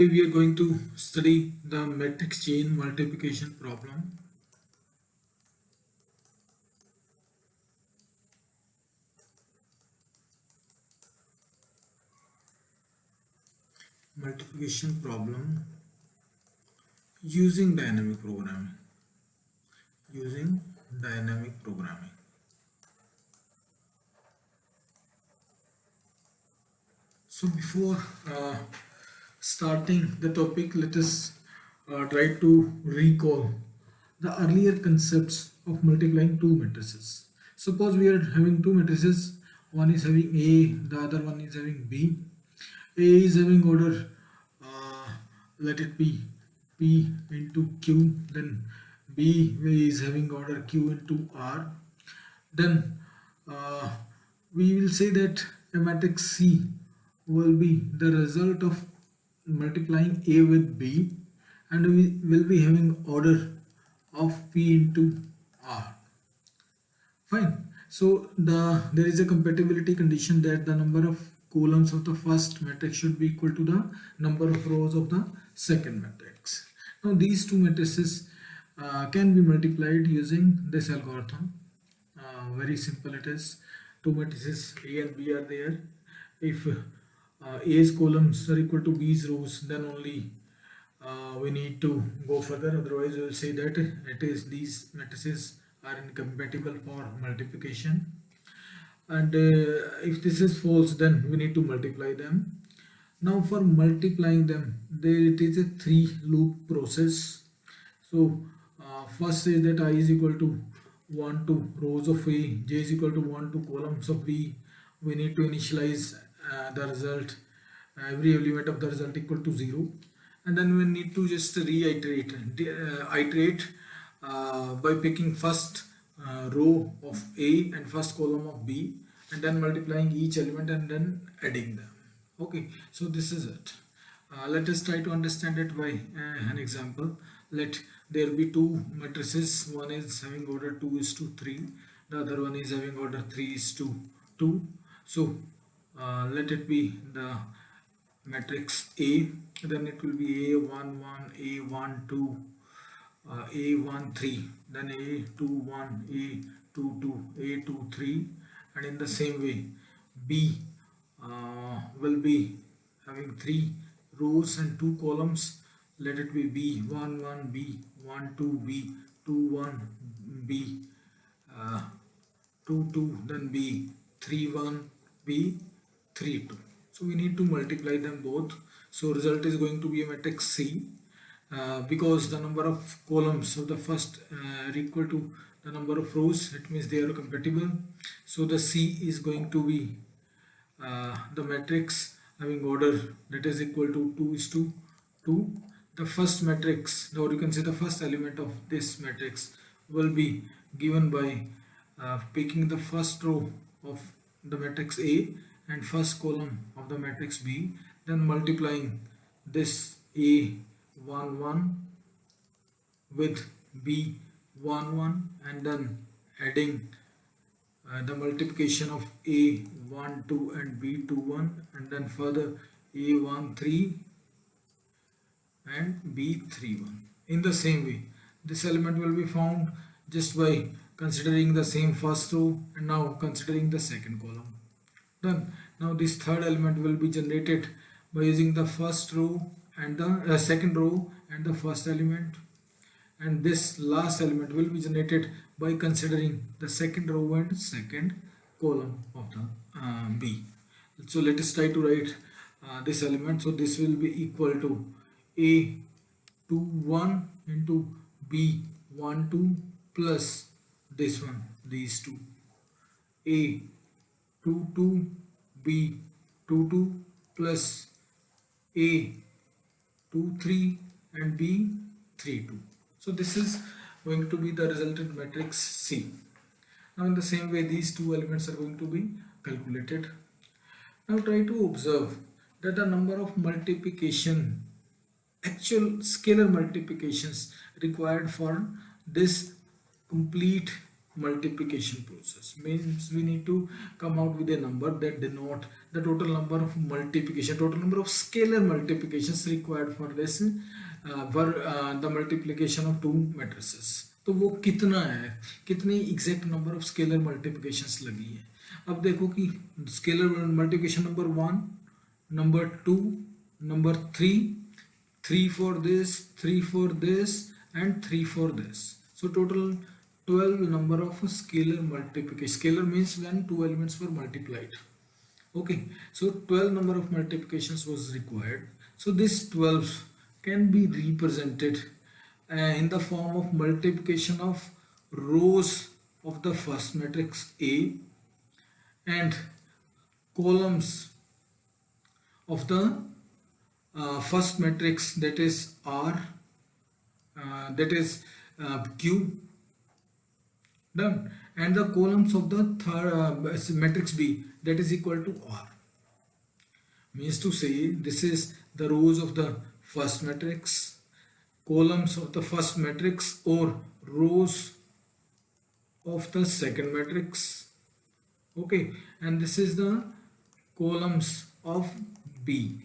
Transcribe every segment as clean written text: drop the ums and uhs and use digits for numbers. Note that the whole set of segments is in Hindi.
We are going to study the matrix chain multiplication problem. Multiplication problem using dynamic programming. Using dynamic programming. So before starting the topic, let us try to recall the earlier concepts of multiplying two matrices. Suppose we are having two matrices, one is having A, the other one is having B. A is having order, let it be P into Q, then B is having order Q into R. Then uh, we will say that a matrix C will be the result of multiplying A with B, and we will be having order of P into R. Fine. So there is a compatibility condition that the number of columns of the first matrix should be equal to the number of rows of the second matrix. Now these two matrices can be multiplied using this algorithm. Very simple it is. Two matrices A and B are there. If A's columns are equal to B's rows, then only we need to go further. Otherwise we will say that it is these matrices are incompatible for multiplication, and if this is false, then we need to multiply them. Now for multiplying them, there it is a three loop process. So first is that I is equal to 1 to rows of A, J is equal to 1 to columns of B. We need to initialize the result, every element of the result equal to 0, and then we need to just reiterate, iterate by picking first row of A and first column of B, and then multiplying each element and then adding them. Okay, so this is it. Let us try to understand it by an example. Let there be two matrices. One is having order 2 is to 3. The other one is having order 3 is to 2. So let it be the matrix A. Then it will be A1 1, A1 2, A1 3. Then A2 1, A2 2, A2 3. And in the same way, B will be having three rows and two columns. Let it be B1 1, B1 2, B2 1, B 2 2, then B 3 1, B 3 2. So we need to multiply them both. So result is going to be a matrix C, because the number of columns of the first are equal to the number of rows. It means they are compatible. So the C is going to be the matrix having order that is equal to 2 is to 2. The first matrix, or you can say the first element of this matrix, will be given by picking the first row of the matrix A and first column of the matrix B, then multiplying this A1 1 with B1 1, and then adding the multiplication of A1 2 and B2 1, and then further A1 3 and B3 1. In the same way, this element will be found just by considering the same first row and now considering the second column. Done. Now this third element will be generated by using the first row and the second row and the first element, and this last element will be generated by considering the second row and second column of the B. So let us try to write this element. So this will be equal to A21 into B12 plus this one, these two, A22 B22 plus A23 and B32. So this is going to be the resultant matrix C. Now in the same way, these two elements are going to be calculated. Now try to observe that the number of multiplication, actual scalar multiplications required for this complete multiplication process. Means we need to come out with a number that denote the total number of multiplication, total number of scalar multiplications required for this for the multiplication of two matrices. तो वो कितना है, कितनी exact number of scalar multiplications लगी है. अब देखो कि scalar multiplication number 1, number 2, number 3, 3 for this, 3 for this, and 3 for this. So total 12 number of scalar multiplication. Scalar means when two elements were multiplied. Okay, so 12 number of multiplications was required. So this 12 can be represented in the form of multiplication of rows of the first matrix A and columns of the first matrix, that is R, that is Q, done, and the columns of the third matrix B, that is equal to R. Means to say, this is the rows of the first matrix, columns of the first matrix, or rows of the second matrix. Okay, and this is the columns of B,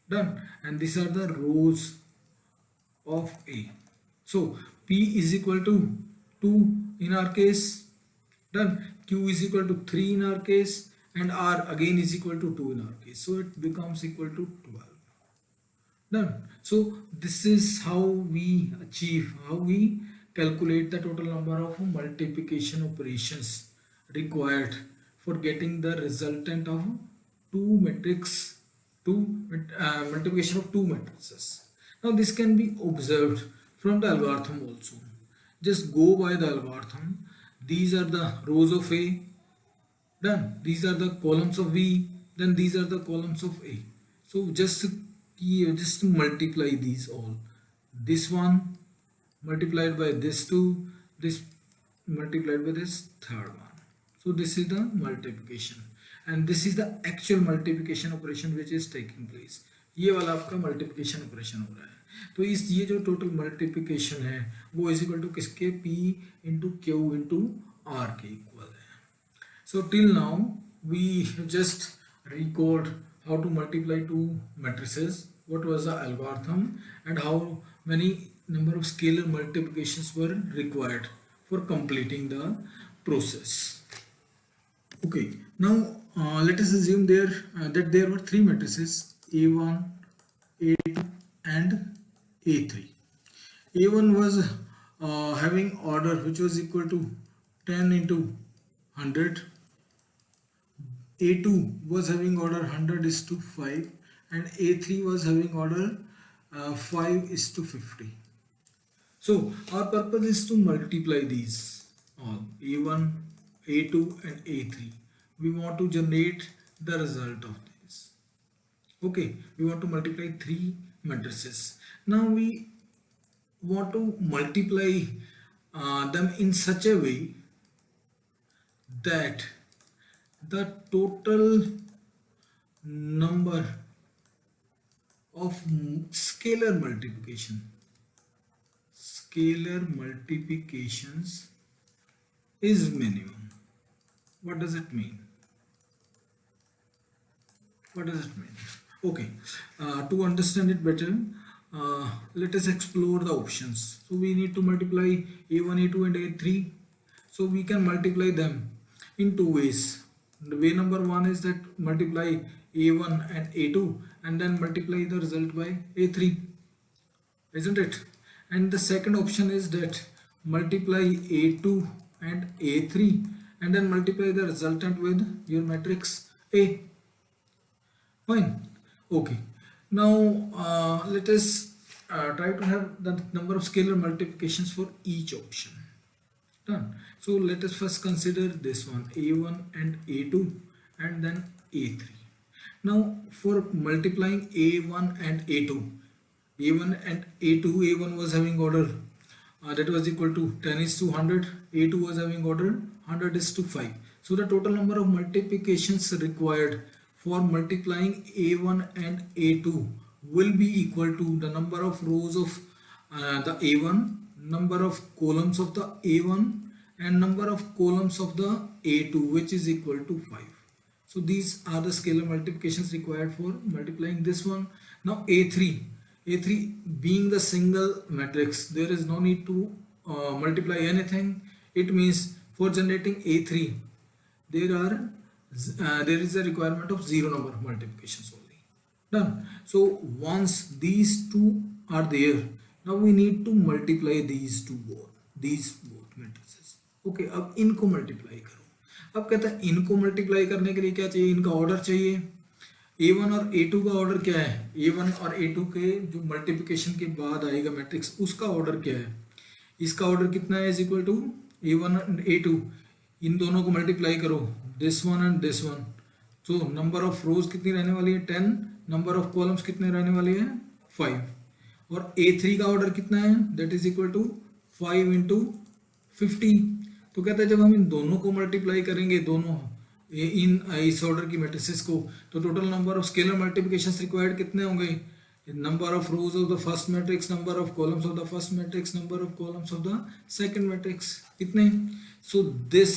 done, and these are the rows of A. So P is equal to 2 in our case, done, Q is equal to 3 in our case, and R again is equal to 2 in our case, so it becomes equal to 12, done. So this is how we calculate the total number of multiplication operations required for getting the resultant of multiplication of two matrices. Now this can be observed from the algorithm also. Just go by the algorithm. These are the rows of A, done, these are the columns of B, then these are the columns of A. So just multiply these all. This one multiplied by this two, this multiplied by this third one. So this is the multiplication, and this is the actual multiplication operation which is taking place. ये वाला आपका multiplication operation हो रहा है. तो इस ये जो total multiplication है वो is equal to किसके, P into Q into R के equal है. So till now we just recalled how to multiply two matrices, what was the algorithm, and how many number of scalar multiplications were required for completing the process. Okay, now let us assume that there were three matrices, A1, A2, and A3. A1 was having order which was equal to 10 into 100. A2 was having order 100 is to 5, and A3 was having order 5 is to 50. So our purpose is to multiply these all, A1, A2, and A3. We want to generate the result of this. Okay, we want to multiply three matrices. Now we want to multiply them in such a way that the total number of scalar multiplications is minimum. What does it mean? Okay, to understand it better, let us explore the options. So we need to multiply A1, A2, and A3. So we can multiply them in two ways. The way number one is that multiply A1 and A2 and then multiply the result by A3, isn't it? And the second option is that multiply A2 and A3 and then multiply the resultant with your matrix A. Fine. Okay. Now let us try to have the number of scalar multiplications for each option. Done. So let us first consider this one, A1 and A2 and then A3. Now for multiplying A1 and A2, A1 was having order that was equal to 10 is to 100, A2 was having order 100 is to 5. So the total number of multiplications required for multiplying A1 and A2 will be equal to the number of rows of the A1, number of columns of the A1, and number of columns of the A2 which is equal to 5. So these are the scalar multiplications required for multiplying this one. Now A3 being the single matrix, there is no need to multiply anything. It means for generating A3 there is a requirement of zero number of multiplications only. Done. So once these two are there, now we need to multiply these both matrices. Okay, अब इनको मल्टीप्लाई करो. अब कहता है इनको मल्टीप्लाई करने के लिए क्या चाहिए, इनका ऑर्डर चाहिए. A1 और A2 का ऑर्डर क्या है, A1 और A2 के जो मल्टीप्लिकेशन के बाद आएगा मैट्रिक्स उसका ऑर्डर क्या है, इसका ऑर्डर कितना है, is equal to A1 and A2. इन दोनों को मल्टीप्लाई करो, this one and this one. तो नंबर ऑफ रोज कितनी रहने वाली है, 10. नंबर ऑफ कॉलम्स कितने रहने वाले हैं, 5. और A3 का ऑर्डर कितना है, that is equal to 5 into 50. तो कहता है जब हम इन दोनों को मल्टीप्लाई करेंगे, दोनों इन इस ऑर्डर की मैट्रिसेस को, तो total number of scalar multiplications required कितने होंगे, number of rows of the first matrix, number of columns of the first matrix, number of columns of the second matrix, कितने. So this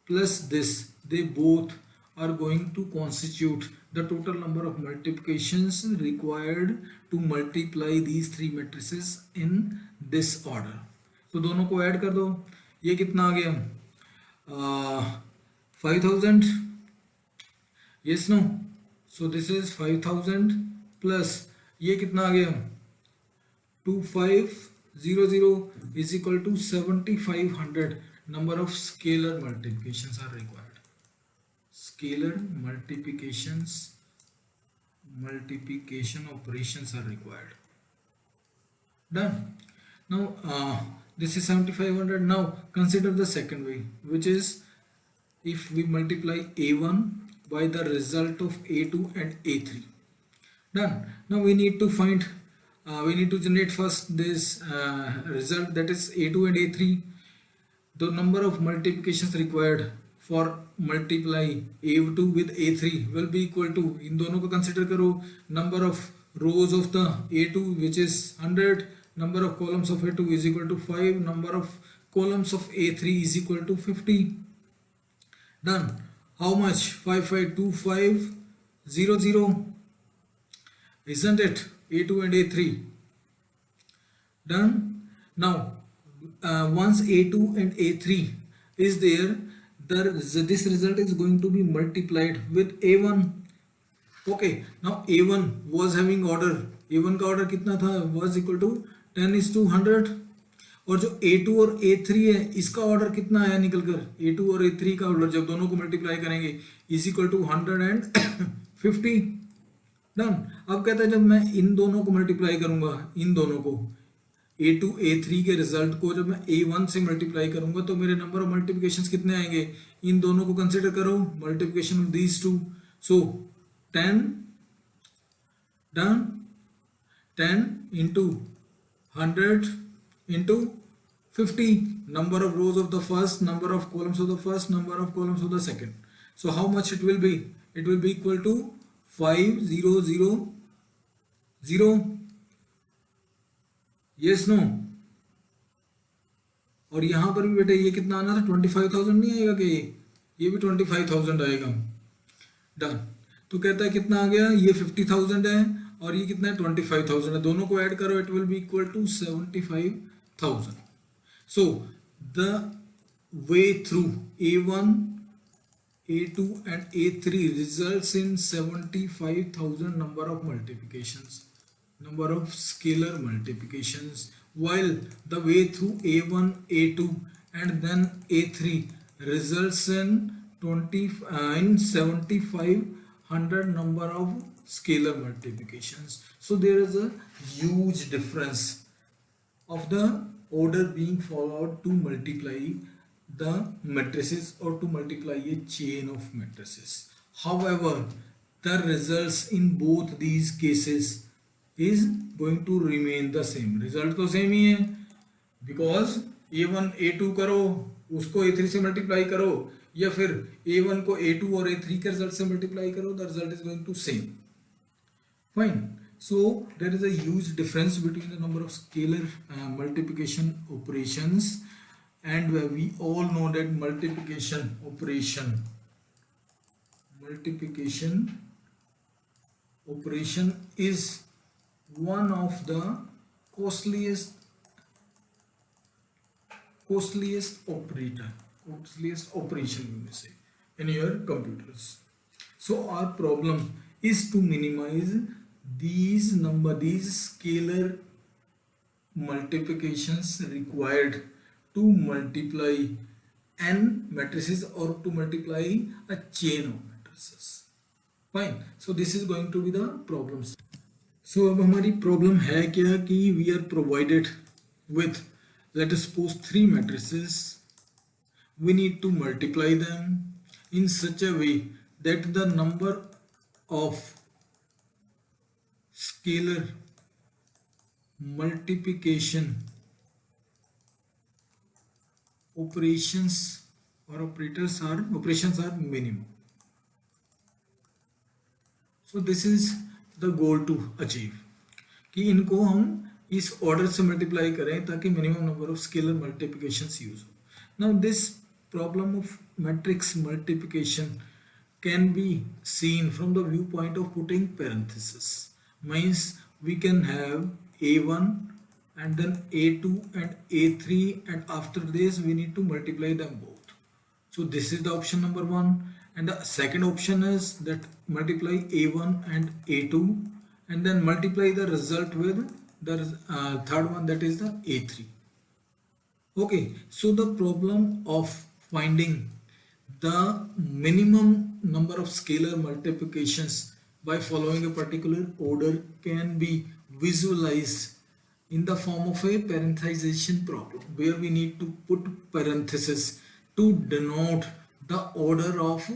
plus this, they both are going to constitute the total number of multiplications required to multiply these three matrices in this order. So दोनों को ऐड कर दो, ये कितना आ गया, 5000. yes no, so this is 5000 plus ये कितना आ गया, 2500 is equal to 7500. Number of scalar multiplications are required. Scalar multiplication operations are required. Done. Now this is 7500. Now consider the second way, which is if we multiply A1 by the result of A2 and A3. Done. Now we need to find, we need to generate first this result, that is A2 and A3. The number of multiplications required for multiply A2 with A3 will be equal to, इन दोनों को consider करो, number of rows of the A2 which is 100, number of columns of A2 is equal to 5, number of columns of A3 is equal to 50. Done. How much, 552500, isn't it, A2 and A3. Done. Now once A2 and A3 is there, this result is going to be multiplied with A1. okay, now A1 was having order, A1 का order कितना था, was equal to 10:100. और जो A2 और A3 है इसका ऑर्डर कितना आया निकलकर, A2 और A3 का ऑर्डर जब दोनों को मल्टीप्लाई करेंगे इज इक्वल टू 150. डन. अब कहता है जब मैं इन दोनों को मल्टीप्लाई करूंगा, इन दोनों को A2 A3 के रिजल्ट को जब मैं A1 से मल्टीप्लाई करूंगा तो मेरे नंबर ऑफ मल्टीप्लिकेशंस कितने आएंगे, इन दोनों को कंसीडर करो, multiplication of these two. So 10. Done. 10 into 100 into 50, number of rows of the first, number of columns of the first, number of columns of the second. So how much it will be, it will be equal to 5000. yes no. और यहां पर भी बेटे ये कितना आना था, 25000 नहीं आएगा कि ये भी 25000 आएगा. डन. तो कहता है कितना आ गया, ये 50000 है और ये कितना है 25000 है, दोनों को ऐड करो, it will be equal to 75000. So the way through A1, A2 and A3 results in 75,000 number of multiplications, number of scalar multiplications, while the way through A1, A2 and then A3 results in 7,500 number of scalar multiplications. So there is a huge difference of the order being followed to multiply the matrices or to multiply a chain of matrices. However, the results in both these cases is going to remain the same. Result तो same ही है, because A1 A2 करो उसको A3 से multiply करो या फिर A1 को A2 और A3 के result से multiply करो, the result is going to same. Fine. So there is a huge difference between the number of scalar multiplication operations and we all know that multiplication operation is one of the costliest costliest operation, you may say, in your computers. So our problem is to minimize these scalar multiplications required to multiply n matrices or to multiply a chain of matrices. Fine. So this is going to be the problems. So अब हमारी problem है क्या कि we are provided with, let us suppose, three matrices. We need to multiply them in such a way that the number of scalar multiplication operations or operations are minimum. So this is the goal to achieve कि इनको हम इस ऑर्डर से मल्टीप्लाई करें ताकि minimum number of scalar multiplications use हो. Now this problem of matrix multiplication can be seen from the viewpoint of putting parenthesis. Means we can have a1 and then a2 and a3, and after this we need to multiply them both. So this is the option number 1, and the second option is that multiply a1 and a2 and then multiply the result with the third one, that is the a3. Okay, so the problem of finding the minimum number of scalar multiplications by following a particular order can be visualized in the form of a parenthesization problem, where we need to put parentheses to denote the order of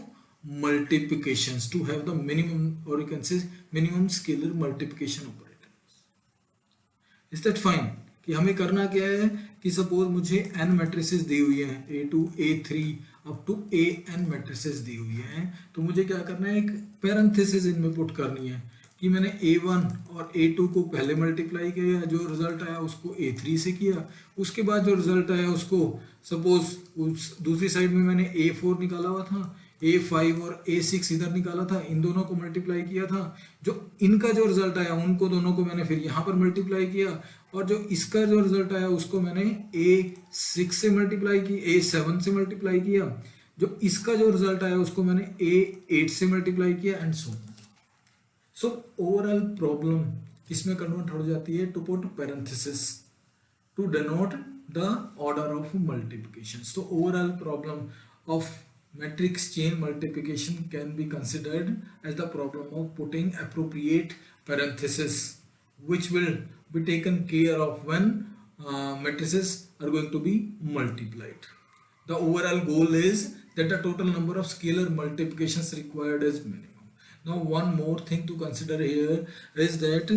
multiplications to have the minimum, or you can say minimum scalar multiplication operator. Is that fine? कि हमें करना क्या है कि सपोज मुझे n मैट्रिसेस दी हुई हैं, a2 a3 up to an matrices दी हुई हैं, तो मुझे क्या करना है, एक पैरेंथेसिस इनमें पुट करनी है कि मैंने a1 और a2 को पहले मल्टीप्लाई किया, जो रिजल्ट आया उसको a3 से किया, उसके बाद जो रिजल्ट आया उसको सपोज उस दूसरी साइड में मैंने a4 निकाला हुआ था, a5 और a6 इधर निकाला था, इन दोनों को मल्टीप्लाई किया था, जो इनका जो रिजल्ट आया उनको दोनों को मैंने फिर यहाँ पर मल्टीप्लाई किया, और जो इसका जो रिजल्ट आया उसको मैंने a6 से मल्टीप्लाई की, a7 से मल्टीप्लाई किया, जो इसका जो रिजल्ट आया उसको मैंने a8 से मल्टीप्लाई किया, and so on. So overall problem इसमें कन्वर्ट हो जाती है to put parenthesis to denote the order of multiplication. So overall problem of matrix chain multiplication can be considered as the problem of putting appropriate parentheses, which will be taken care of when matrices are going to be multiplied. The overall goal is that the total number of scalar multiplications required is minimum. Now one more thing to consider here is that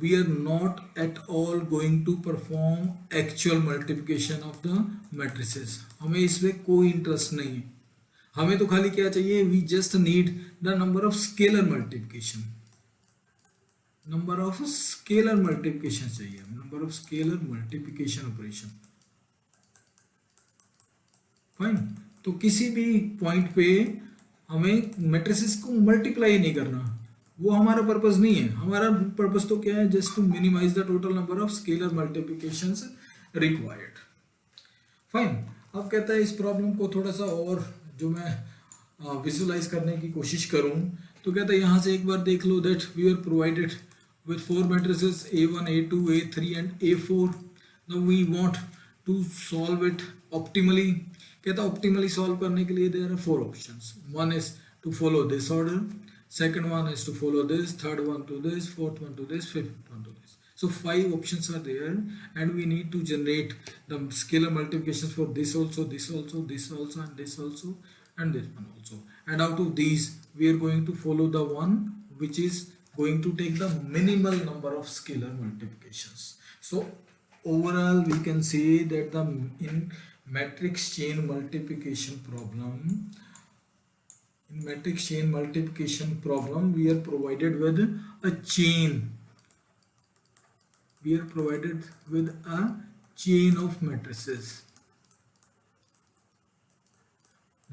we are not at all going to perform actual multiplication of the matrices. हमें इसमें कोई इंटरेस्ट नहीं है, हमें तो खाली क्या चाहिए, we just need the number of scalar multiplication, number of scalar multiplication चाहिए, number of scalar multiplication operation. Fine. तो किसी भी पॉइंट पे हमें मैट्रिसेस को मल्टीप्लाई नहीं करना, वो हमारा पर्पस नहीं है. हमारा पर्पस तो क्या है, just to minimize the total number of scalar multiplications required. Fine. अब कहता है इस प्रॉब्लम को थोड़ा सा और जो मैं विजुलाइज करने की कोशिश करूं, तो कहता है यहाँ से एक बार देख लो that we are provided with four matrices a1 a2 a3 and a4. Now we want to solve it optimally. कहता है ऑप्टिमली सॉल्व करने के लिए there are four options. One is to follow this order, second one is to follow this, third one to this, fourth one to this, fifth one to this. So 5 options are there, and we need to generate the scalar multiplications for this also, this also, this also, and this also, and this one also. And out of these, we are going to follow the one which is going to take the minimal number of scalar multiplications. So overall, we can say that in matrix chain multiplication problem, we are provided with a chain. We are provided with a chain of matrices.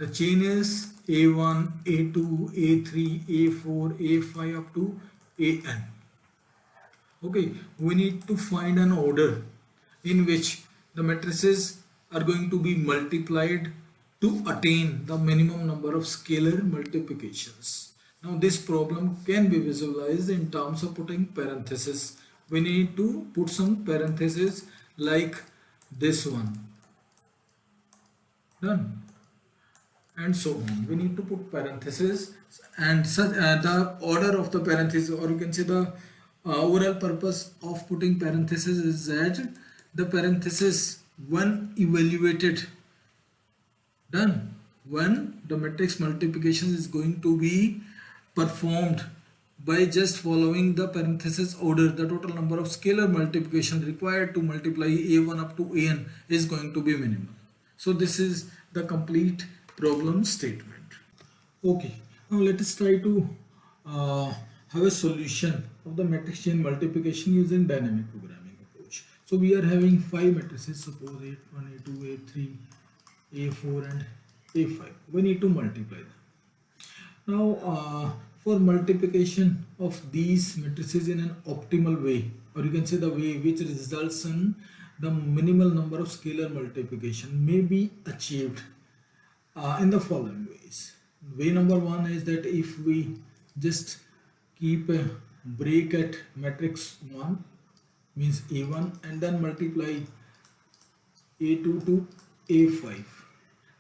The chain is A1, A2, A3, A4, A5 up to AN. Okay, we need to find an order in which the matrices are going to be multiplied to attain the minimum number of scalar multiplications. Now this problem can be visualized in terms of putting parentheses. We need to put some parentheses like this one. Done. And so on. We need to put parentheses, and such the order of the parentheses, or you can say the overall purpose of putting parentheses is that the parentheses when evaluated, done, when the matrix multiplication is going to be performed by just following the parenthesis order, the total number of scalar multiplication required to multiply a1 up to an is going to be minimal. So this is the complete problem statement. Okay, now let us try to have a solution of the matrix chain multiplication using dynamic programming approach. So we are having 5 matrices, suppose A1, A2, A3, A4 and A5. We need to multiply them. Now for multiplication of these matrices in an optimal way, or you can say the way which results in the minimal number of scalar multiplication, may be achieved in the following ways. Way number one is that if we just keep a break at matrix 1, means A1, and then multiply A2 to A5.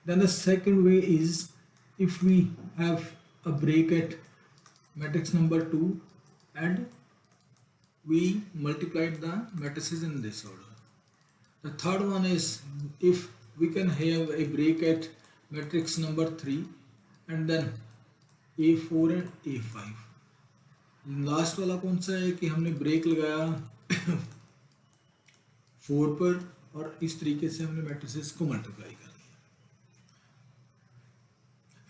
Then the second way is if we have a break at matrix number 2 and we multiplied the matrices in this order. The third one is if we can have a break at matrix number 3 and then A4 and A5. Last वाला कौन सा है कि हमने ब्रेक लगाया 4 पर और इस तरीके से हमने मैट्रिसेस को मल्टीप्लाई कर दिया.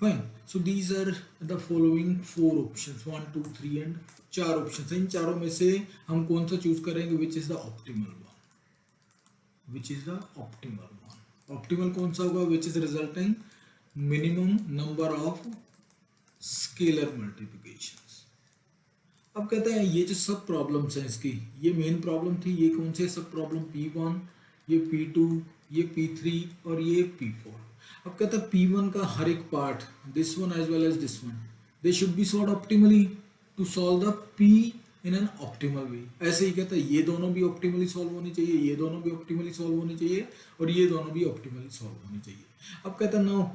Fine. So these are the following 4 options, 1 2 3 and 4 options. इन चारों में से हम कौन सा चूज करेंगे? Which is the optimal one. Which is the optimal one. Optimal कौन सा होगा? Which is resulting minimum number of scalar multiplications. अब कहते हैं ये जो सब प्रॉब्लम्स हैं इसकी, ये मेन प्रॉब्लम थी. ये कौन से सब प्रॉब्लम? P1, ये P2, ये P3 और ये P4. अब कहता है P1 का हर एक part, this one as well as this one, they should be solve optimally to solve the P in an optimal way. ऐसे ही कहता है ये दोनों भी ऑप्टिमली सॉल्व होनी चाहिए, ये दोनों भी ऑप्टिमली सॉल्व होनी चाहिए और ये दोनों भी ऑप्टिमली सॉल्व होनी चाहिए. अब कहता है now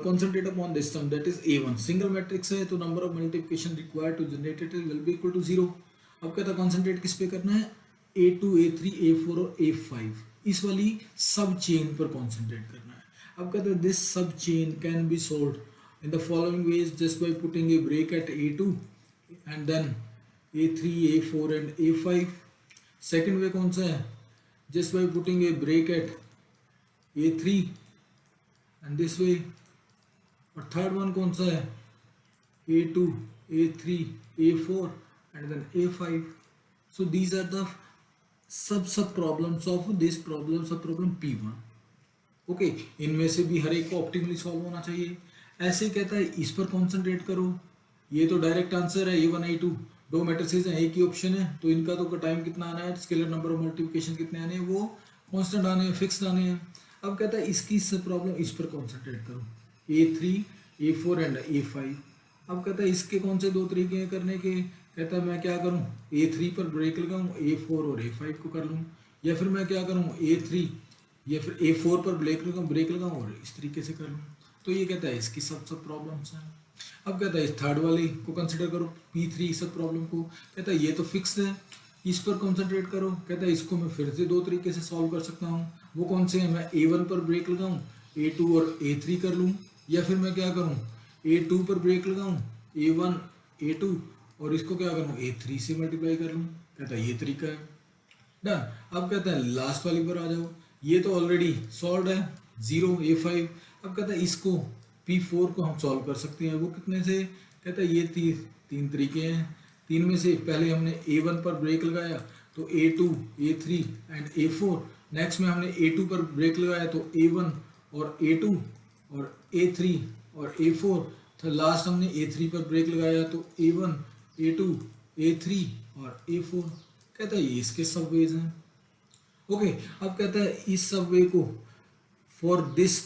concentrate upon this term, that is A1. Single matrix है तो number of multiplication required to generate it will be equal to 0. अब कहता है कंसंट्रेट किस पे करना है? A2, A3, A4 और A5, इस वाली सब चेन पर कंसंट्रेट करना है. अब कहता है this sub chain can be solved in the following ways just by putting a break at A2 and then A3, A4 and A5. Second way कौन सा है? Just by putting a break at A3 and this way. और थर्ड वन कौन सा है? A2, A3, A4 and then A5. So these are the सब problems of this problem, सब problem P1. ओके, इनमें से भी हर एक को ऑप्टिमली सॉल्व होना चाहिए. ऐसे कहता है इस पर कॉन्सेंट्रेट करो. ये तो डायरेक्ट आंसर है. A1, A2 दो मैट्रिसेस हैं, एक ही ऑप्शन है, तो इनका तो टाइम कितना आना है, स्केलर नंबर ऑफ मल्टीप्लिकेशन कितने आने हैं, वो कांस्टेंट आने हैं, फिक्स्ड आने हैं. अब कहता है इसकी सब प्रॉब्लम इस पर कॉन्सेंट्रेट करो, A3, A4 एंड A5. अब कहता है इसके कौन से दो तरीके हैं करने के? कहता है मैं क्या करूं? A3 पर ब्रेक लगाऊं, A4 और A5 को कर लूं, या फिर मैं क्या करूं? A3 या फिर A4 पर ब्रेक लगाऊं और इस तरीके से कर लूं. तो ये कहता है इसकी सब प्रॉब्लम्स हैं. अब कहता है इस थर्ड वाली को कंसिडर करो, P3 सब प्रॉब्लम को. कहता है ये तो फिक्स है, इस पर कॉन्सेंट्रेट करो. कहता है इसको मैं फिर से दो तरीके से सॉल्व कर सकता हूँ. वो कौन से हैं? मैं A1 पर ब्रेक लगाऊं, A2 और A3 कर लूँ, या फिर मैं क्या करूं? A2 पर ब्रेक लगाऊं, A1, A2 और इसको क्या करूं? A3 से मल्टीप्लाई कर लूं. कहता है ये तरीका है. डन. अब कहता है लास्ट वाली पर आ जाओ. ये तो ऑलरेडी सॉल्व है, 0 A5. अब कहता है इसको P4 को हम सॉल्व कर सकते हैं. वो कितने से? कहता है ये तीन तरीके हैं. तीन में से पहले हमने A1 पर ब्रेक लगाया तो A2, A3 and A4. Next में हमने A2 पर ब्रेक लगाया तो A1 और A2 और A3 और A4, तो लास्ट हमने A3 पर ब्रेक लगाया तो A1, A2, A3 और A4। कहता है ये इसके सबवेज हैं। ओके, अब कहता है इस सबवे को for this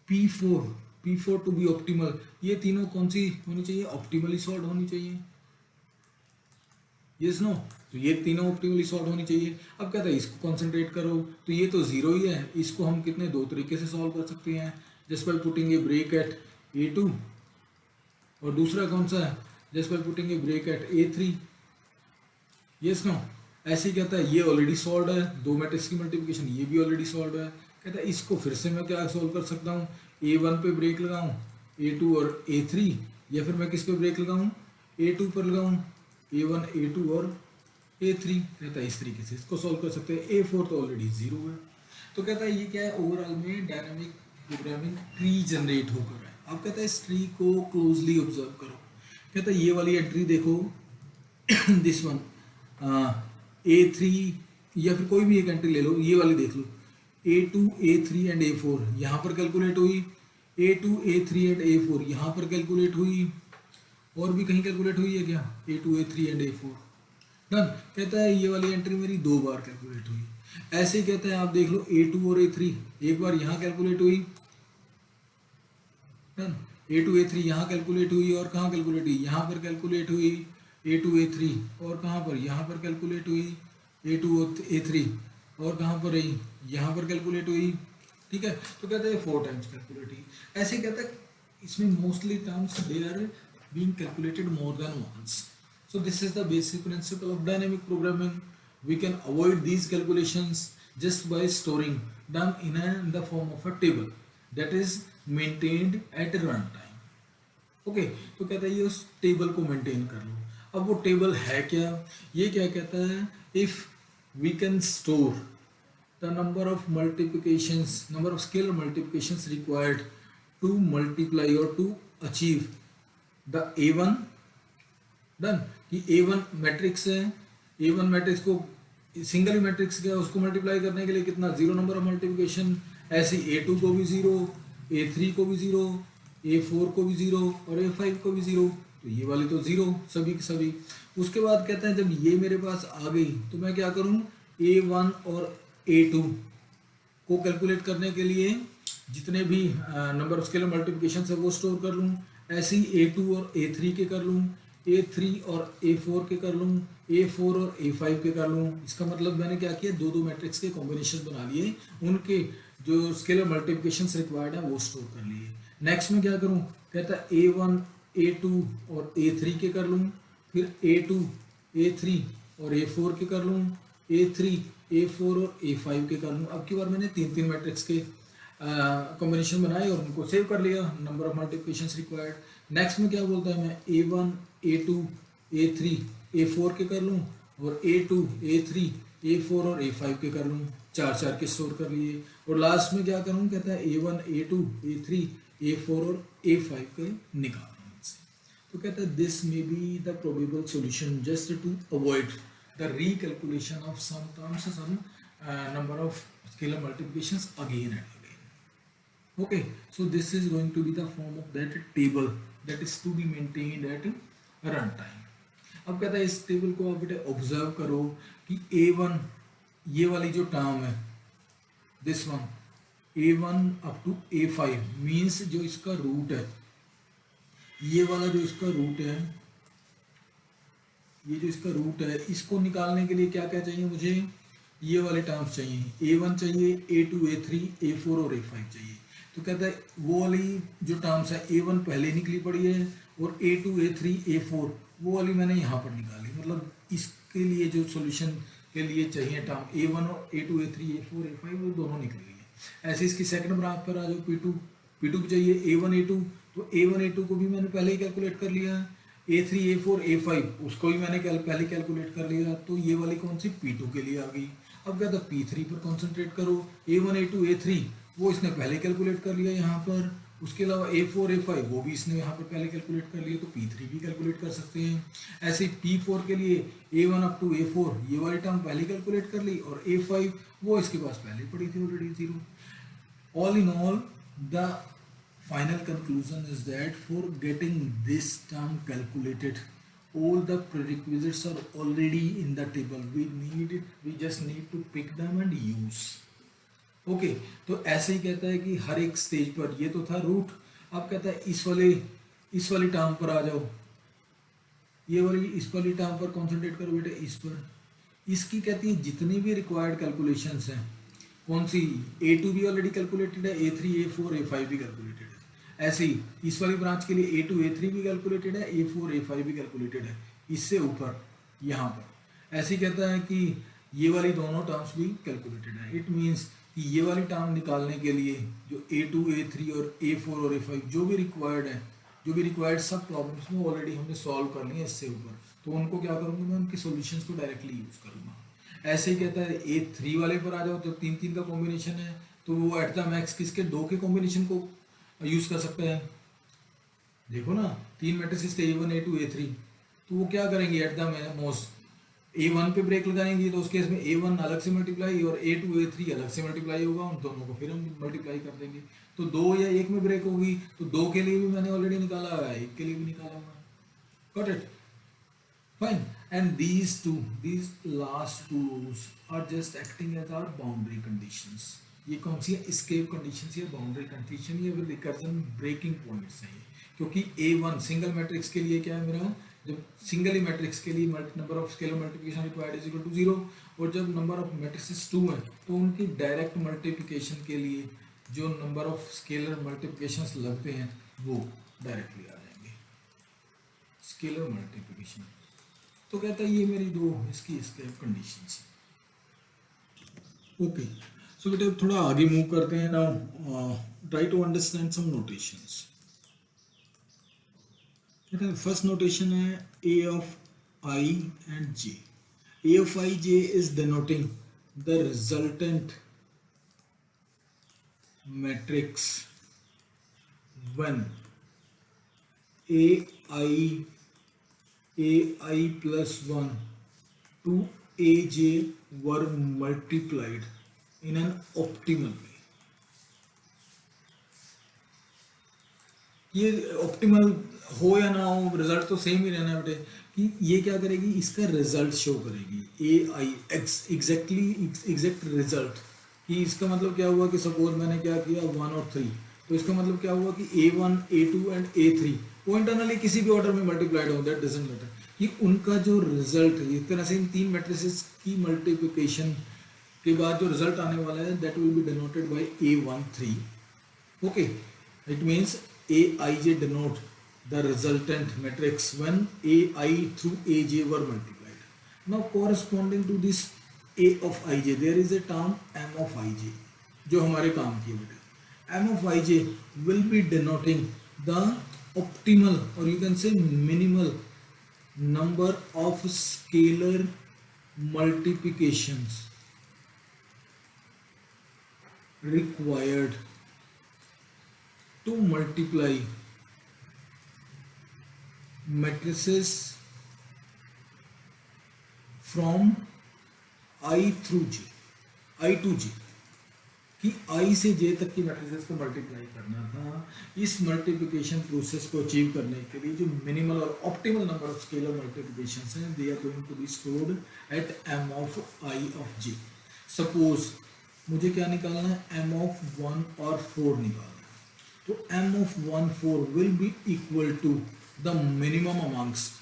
P4 to be optimal, ये तीनों कौन सी होनी चाहिए? ऑप्टिमली सॉल्व होनी चाहिए। यस नो, तो ये तीनों ऑप्टिमली सॉल्व होनी चाहिए। अब कहता है इसको कंसंट्रेट करो, तो ये तो जीरो ही है, इसको हम कितने दो तरीके से सॉल्व कर सकते हैं, just by putting a break at A2, और दूसरा कौन सा है? Just by putting a break at A3। Yes no, ऐसे ही कहता है ये ऑलरेडी सॉल्व है, दो मैट्रिक्स की मल्टीप्लिकेशन ये भी ऑलरेडी सॉल्व है। कहता है इसको फिर से मैं क्या सॉल्व कर सकता हूँ? A1 पे ब्रेक लगाऊं, A2 और A3, या फिर मैं किस पे ब्रेक लगाऊं? A2 पर लगाऊं, A1, A2 और A3। कहता है इस तरीके से इसको सॉल्व कर सकते हैं। A4 तो ऑलरेडी जीरो है। तो कहता है ये क्या है? ओवरऑल में डायनामिक प्रोग्रामिंग ट्री जनरेट होकर है। अब कहता है इस ट्री को क्लोजली ऑब्जर्व करो। कहता है ये वाली एंट्री देखो दिस वन A3, या फिर कोई भी एक एंट्री ले लो, ये वाली देख लो, A2, A3 एंड A4 यहाँ पर कैलकुलेट हुई, A2, A3 एंड A4 यहाँ पर कैलकुलेट हुई, और भी कहीं कैलकुलेट हुई है क्या? A2, A3 and A4 done. कहता है ये वाली एंट्री मेरी दो बार कैलकुलेट हुई। ऐसे ही कहता है आप देख लो A2 और A3 एक बार यहाँ कैलकुलेट हुई, डन। A2, A3 यहाँ कैलकुलेट हुई, और कहाँ कैलकुलेट हुई? यहाँ पर कैलकुलेट हुई A2, A3, और कहाँ पर? यहाँ पर कैलकुलेट हुई A2, A3, और कहाँ पर रही? यहाँ पर कैलकुलेट हुई। ठीक है, तो कहते हैं 4 टाइम्स कैलकुलेट हुई। ऐसे कहता है इसमें mostly terms they are being calculated more than once. So this is the basic principle of dynamic programming. We can avoid these calculations just by storing them in the form of a table that is maintained at runtime. Okay, तो कहता है ये उस टेबल को मेंटेन कर लो। अब वो टेबल है क्या? ये क्या कहता है? If we can store the number of multiplications, number of scalar multiplications required to multiply or to achieve the A1, done, कि A1 मैट्रिक्स है, A1 मैट्रिक्स को सिंगल मैट्रिक्स क्या उसको मल्टीप्लाई करने के लिए कितना? Zero number of multiplication. ऐसे A2 को भी जीरो, A3 को भी जीरो, A4 को भी जीरो और A5 को भी जीरो। तो ये वाली तो जीरो सभी के सभी। उसके बाद कहते हैं जब ये मेरे पास आ गई तो मैं क्या करूँ? A1 और A2 को कैलकुलेट करने के लिए जितने भी नंबर ऑफ स्केलर मल्टीप्लिकेशन है वो स्टोर कर लूँ। ऐसे ही A2 और A3 के कर लूँ, A3 और A4 के कर लूँ, A4 और A5 के कर लूँ। इसका मतलब मैंने क्या किया? दो दो मैट्रिक्स के कॉम्बिनेशन बना लिए, उनके जो स्केलर मल्टीप्लिकेशंस रिक्वायर्ड है वो स्टोर कर लिए। नेक्स्ट में क्या करूँ? कहता है A1, A2 और A3 के कर लूँ, फिर A2, A3 और A4 के कर लूँ, A3, A4 और A5 के कर लूँ। अब की बार मैंने तीन तीन मैट्रिक्स के कॉम्बिनेशन बनाए और उनको सेव कर लिया, number of multiplications required. Next में क्या बोलता है? मैं A1, A2, A3, A4 के कर लूँ, और A2, A3, A4 और A5 के कर लूँ। चार चार के स्टोर कर लिए, और लास्ट में क्या करूँ? कहता है A1, A2, A3, A4 और A5 के निकालूँ इनसे। तो कहता है this may be the probable solution just to avoid the recalculation of some terms, some number of scalar multiplications again and again. Okay, so this is going to be the form of that table that is to be maintained at runtime. अब कहता है इस टेबल को आप बेटे ऑब्जर्व करो कि A1 ये वाली जो टर्म है, this one A1 up to A5 means जो इसका रूट है, ये वाला जो इसका रूट है, ये जो इसका रूट है, इसको निकालने के लिए क्या क्या चाहिए मुझे? ये वाले टर्म्स चाहिए, A1 चाहिए, A2, A3, A4 और A5 चाहिए। तो कहता है वो वाली जो टर्म्स है A1 पहले निकली पड़ी है, और A2, A3, A4 वो वाली मैंने यहाँ पर निकाली। मतलब इसके लिए जो सॉल्यूशन के लिए चाहिए टर्म A1 और A2, A3, A4, A5 वो दोनों निकली हुई है। ऐसे इसकी सेकंड ब्रांच पर आ जाओ, P2 चाहिए A1, A2, तो A1, A2 को भी मैंने पहले ही कैलकुलेट कर लिया है। A3, A4, A5 उसको भी मैंने पहले कैलकुलेट कर लिया। तो ये वाली कौन सी? P2 के लिए आ गई। अब क्या था? P3 पर कॉन्सेंट्रेट करो। A1, A2, A3 वो इसने पहले कैलकुलेट कर लिया यहाँ पर। उसके अलावा A4, A5 वो भी इसने यहाँ पर पहले कैलकुलेट कर लिया, तो P3 भी कैलकुलेट कर सकते हैं। ऐसे P4 के लिए A1 अप टू A4 ये वाली टर्म पहले कैलकुलेट कर ली, और A5 वो इसके पास पहले पड़ी थी already zero. All in all the Final conclusion is that for getting this term calculated, all the prerequisites are already in the table. We just need to pick them and use. Okay तो ऐसे ही कहता है कि हर एक स्टेज पर, ये तो था रूट, अब कहता है इस वाली टर्म पर आ जाओ, ये वाली इस वाली टर्म पर कॉन्सेंट्रेट करो बेटे, इस पर। इसकी कहती है जितनी भी रिक्वायर्ड कैलकुलेशंस हैं, कौन सी, A2 भी ऑलरेडी कैलकुलेटेड है, A3 A4 A5 भी कैलकुलेटेड है। ऐसे ही इस वाली ब्रांच के लिए A2 A3 भी कैलकुलेटेड है, A4 A5 भी कैलकुलेटेड है, इससे ऊपर यहाँ पर। ऐसे ही कहता है कि ये वाली दोनों टर्म्स भी कैलकुलेटेड है। इट मीन्स कि ये वाली टर्म निकालने के लिए जो A2 A3 और A4 और A5 जो भी रिक्वायर्ड है, जो भी रिक्वायर्ड सब प्रॉब्लम्स में ऑलरेडी हमने सॉल्व कर लिए इससे ऊपर, तो उनको क्या करूँगा मैं, उनके सॉल्यूशंस को डायरेक्टली यूज़ करूँगा। ऐसे ही कहता है A3 वाले पर आ जाओ, तो 3 का कॉम्बिनेशन है, तो वो एट द मैक्स किसके, 2 के कॉम्बिनेशन को यूज़ कर सकते हैं। देखो ना, 3 मैट्रिसेस थे A1 A2 A3, तो वो क्या करेंगे एट द मोस्ट, A1 पे ब्रेक लगाएंगे, तो उस केस में A1 अलग से मल्टीप्लाई और A2 A3 अलग से मल्टीप्लाई होगा, उन दोनों को फिर हम मल्टीप्लाई कर देंगे, तो 2 या 1 में ब्रेक होगी, तो 2 के लिए भी मैंने ऑलरेडी निकाला हुआ है, 1 के लिए भी निकाला हुआ है। Got it, fine. And these last two rules are just acting as our boundary conditions. ये कौन सी है, escape conditions या boundary condition, ये रिकर्जन ब्रेकिंग पॉइंट्स हैं ये, क्योंकि A1 सिंगल मैट्रिक्स के लिए क्या है मेरा, जब सिंगल ही मैट्रिक्स के लिए number of scalar multiplication required is equal to 0, और जब नंबर ऑफ मैट्रिसेस 2 है तो उनकी डायरेक्ट मल्टीप्लिकेशन के लिए जो नंबर ऑफ स्केलर मल्टीप्लिकेशंस लगते हैं वो डायरेक्टली आ जाएंगे, स्केलर मल्टीप्लिकेशन। तो कहता है ये मेरी दो इसकी एस्केप कंडीशंस। ओके, सो बेटे थोड़ा आगे मूव करते हैं now, try to understand some notations. First notation है A of I and J. A of I J is denoting the resultant matrix when AI plus 1 to AJ were multiplied in an optimal way. ये ऑप्टिमल हो या ना हो, रिजल्ट तो सेम ही रहना है बेटे, कि ये क्या करेगी, इसका रिजल्ट शो करेगी AI एग्जैक्ट रिजल्ट। कि इसका मतलब क्या हुआ कि सपोज मैंने क्या किया 1 और 3, तो इसका मतलब क्या हुआ कि A1 A2 एंड A3 वो इंटरनली किसी भी ऑर्डर में मल्टीप्लाइड हो, दैट डजंट मैटर, कि उनका जो रिजल्ट है, इस तरह से इन 3 मैट्रिसेस की मल्टीप्लिकेशन के बाद जो रिजल्ट आने वाला है that will be denoted by A13. Okay, it means Aij denote the resultant matrix when AI through Aj were multiplied. Now corresponding to this A of Ij there is a term M of Ij जो हमारे काम की है। M of Ij will be denoting the optimal or you can say minimal number of scalar multiplications required to multiply matrices from I through J, I to J, कि I से J तक की मैट्रिसेस को मल्टीप्लाई करना था। इस मल्टीप्लिकेशन प्रोसेस को अचीव करने के लिए जो मिनिमल और optimal number of scalar multiplications हैं they are going to be stored at M of I of J। Suppose मुझे क्या निकालना है, M of 1 और 4 निकालना है, तो M of 1 4 will be equal to the minimum amongst,